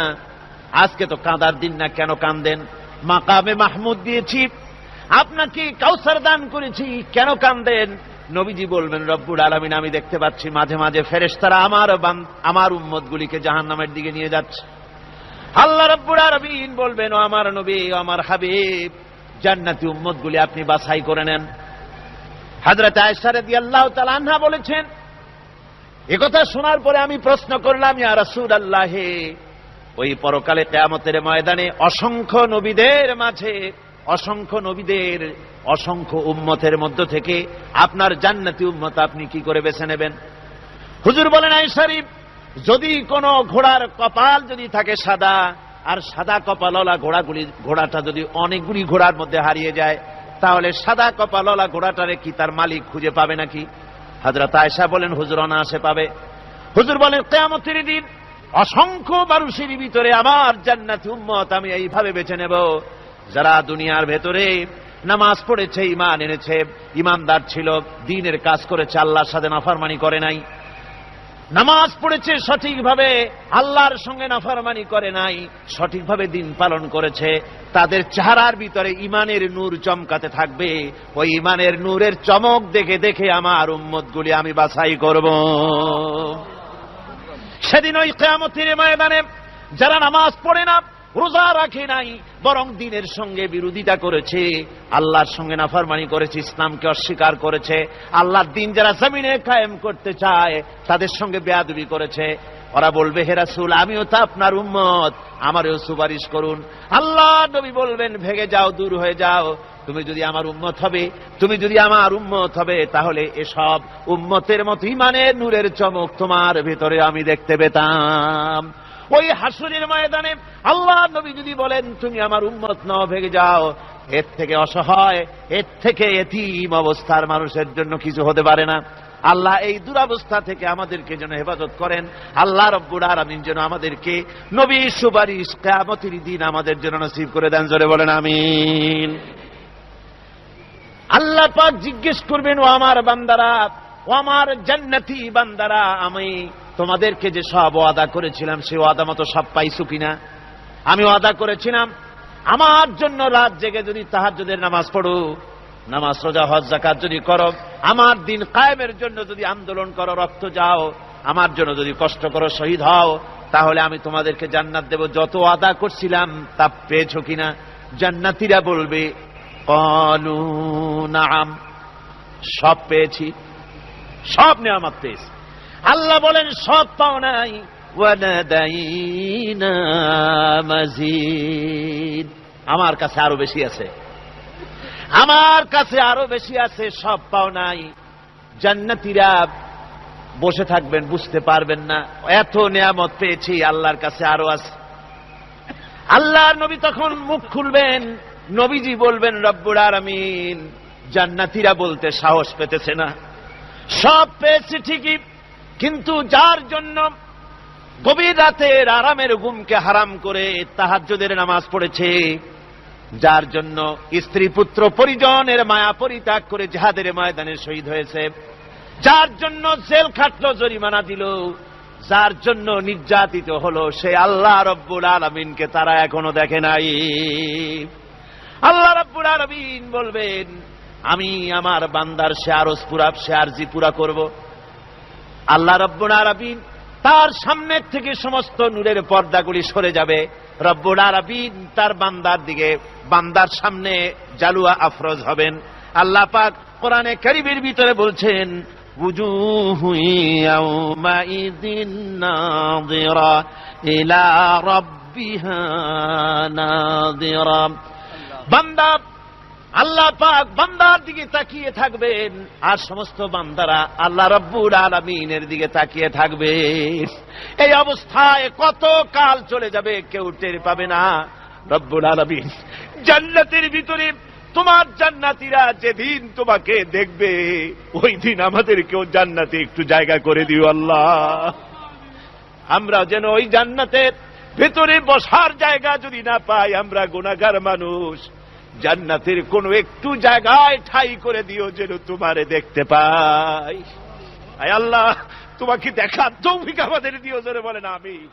আজকে তো কাঁদার দিন না, কেন কাঁদেন? মাকামে মাহমুদ দিয়েছি, আপনাকে কাউসার দান করেছি, কেন কাঁদেন? নবীজি বলবেন, রব্বুল আলামিন আমি দেখতে পাচ্ছি মাঝে মাঝে ফেরেশতারা আমার উম্মতগুলিকে জাহান্নামের দিকে নিয়ে যাচ্ছে। আল্লাহ রাব্বুল আলামিন বলবেন, ও আমার নবী, ও আমার হাবিব, জান্নাতি উম্মতগুলি আপনি বাছাই করে নেন। হযরত আয়েশা রাদিয়াল্লাহু তাআলা আনহা বলেছেন, একথা শোনার পরে আমি প্রশ্ন করলাম, ইয়া রাসূলুল্লাহ, ওই পরকালে কিয়ামতের ময়দানে অসংখ্য নবীদের মাঝে, অসংখ্য উম্মতের মধ্য থেকে আপনার জান্নাতি উম্মত আপনি কি করে বেছে নেবেন? হুজুর বলেন, আয়েশা, যদি কোন ঘোড়ার কপাল যদি থাকে সাদা, আর সাদা কপালওয়ালা ঘোড়াটা যদি অনেকগুলি ঘোড়ার মধ্যে হারিয়ে যায়, তাহলে সাদা কপালওয়ালা ঘোড়াটারে কি তার মালিক খুঁজে পাবে নাকি? হযরত আয়েশা বলেন, হুজুর অনায়াসে পাবে। হুজুর বলেন, কিয়ামতের দিন অসংখ্য মানুষের ভিতরে আমার জান্নাতি উম্মত আমি এইভাবে বেছে নেব, যারা দুনিয়ার ভেতরে নামাজ পড়েছে, ঈমান এনেছে, ঈমানদার ছিল, দ্বীনের কাজ করেছে, আল্লাহর সাথে নাফরমানি করে নাই, নামাজ পড়েছে সঠিকভাবে, আল্লাহর সঙ্গে নাফরমানি করে নাই, সঠিকভাবে দ্বীন পালন করেছে, তাদের চেহারার ভিতরে ঈমানের নূর চমকাতে থাকবে। ওই ঈমানের নূরের চমক দেখে দেখে আমার উম্মতগুলি আমি বাছাই করব। সেদিন ওই কিয়ামতের ময়দানে যারা নামাজ পড়ে না, রোজা রাখে নাই, বরং দ্বীনের সঙ্গে বিরোধিতা করেছে, আল্লাহর সঙ্গে নাফরমানি করেছে, ইসলামকে অস্বীকার করেছে, আল্লাহর দ্বীন যারা জমিনে কায়েম করতে চায় তাদের সঙ্গে বেয়াদবি করেছে, ওরা বলবে, হে রাসূল আমিও তো আপনার উম্মত, আমারও সুপারিশ করুন। আল্লাহ নবী বলবেন, ভেগে যাও, দূর হয়ে যাও, তুমি যদি আমার উম্মত হবে তাহলে এসব উম্মতের মতো ঈমানের নূরের চমক তোমার ভিতরে আমি দেখতে পেতাম। ওই হাসরের ময়দানে আল্লাহ নবী যদি বলেন, তুমি আমার উম্মত নও, ভেগে যাও, এর থেকে অসহায়, এর থেকে এতিম অবস্থার মানুষের জন্য কিছু হতে পারে না। আল্লাহ এই দুরবস্থা থেকে আমাদেরকে যেন হেফাজত করেন। আল্লাহ রব্বুল আলামিন যেন আমাদেরকে নবীর সুপারিশ কিয়ামতের দিন আমাদের জন্য নসিব করে দেন। জোরে বলেন আমিন। আল্লাহ পাক জিজ্ঞেস করবেন, ও আমার বান্দারা, ও আমার জান্নাতি বান্দারা, আমি তোমাদেরকে যে সব ওয়াদা করেছিলাম সেই ওয়াদা মতো সব পাইছো কিনা? আমি ওয়াদা করেছিলাম আমার জন্য রাত জেগে যদি তাহাজ্জুদের নামাজ পড়ো, নামাজ রোজা হজ যাকাত যদি করো, আমার দিন কায়েমের জন্য যদি আন্দোলন করো, রক্ত যাও, আমার জন্য যদি কষ্ট করো, শহীদ হও, তাহলে আমি তোমাদেরকে জান্নাত দেব। যত ওয়াদা করছিলাম তা পেয়েছো কিনা? জান্নাতীরা বলবে ক্বালু নাআম, সব পেয়েছি, সব নেয়ামত পেয়েছি। আল্লাহ বলেন সব পাও নাই, ওয়ালাদাইনা মাজিদ, আমার কাছে আরো বেশি আছে, আমার কাছে আরো বেশি আছে, সব পাও নাই। জান্নাতীরা বসে থাকবেন, বুঝতে পারবেন না, এত নিয়ামত পেয়েছি, আল্লাহর কাছে আরো আছে। আল্লাহর নবী তখন মুখ খুলবেন, নবীজি বলবেন রব্বুল আলামিন, জান্নাতীরা বলতে সাহস পেতেছে না, সব পেয়েছে ঠিকই, কিন্তু যার জন্য গভীর রাতের আরামের ঘুমকে হারাম করে তাহাজ্জুদের নামাজ পড়েছে, যার জন্য স্ত্রী পুত্র পরিজনের মায়া পরিত্যাগ করে জিহাদের ময়দানে শহীদ হয়েছে, যার জন্য জেল খাটলো, জরিমানা দিল, যার জন্য নির্যাতিত হলো, সে আল্লাহ রব্বুল আলামিনকে তারা এখনো দেখে নাই। আল্লাহ রব্বুল আলামিন বলবেন, আমি আমার বান্দার সে আরজ পুরা, সে আরজি পুরা করব। আল্লাহ রব্বুল আলামিন তার সামনের থেকে সমস্ত নূরের পর্দাগুলি সরে যাবে। রব্বুল আলামিন তার বান্দার দিকে, বান্দার সামনে জালুয়া আফরোজ হবেন। আল্লাহ পাক কোরআনে কারীমের ভিতরে বলছেন, ওয়াজুহু ইয়াওমাইযিন নাযিরা ইলা রাব্বিহা নাযিরা। বান্দা, আল্লাহ পাক বান্দার দিকে তাকিয়ে থাকবেন, আর সমস্ত বান্দারা আল্লাহ রব্বুল আলামিনের দিকে তাকিয়ে থাকবে। এই অবস্থায় কত কাল চলে যাবে কেউ টের পাবে না। রব্বুল আলামিন জান্নাতের ভিতরে তোমার জান্নাতীরা যেদিন তোমাকে দেখবে, ওই দিন আমাদেরকেও জান্নাতে একটু জায়গা করে দিও আল্লাহ। আমরা যেন ওই জান্নাতের ভেতরে বসার জায়গা যদি না পাই, আমরা গুনাহগার মানুষ, জান্নাতের কোন একটু জায়গায় ঠাই করে দিও যেন তোমারে দেখতে পাই। আয় আল্লাহ, তোমাকে দেখার তৌফিক আমাদের দিও। জোরে বলেন আমিন।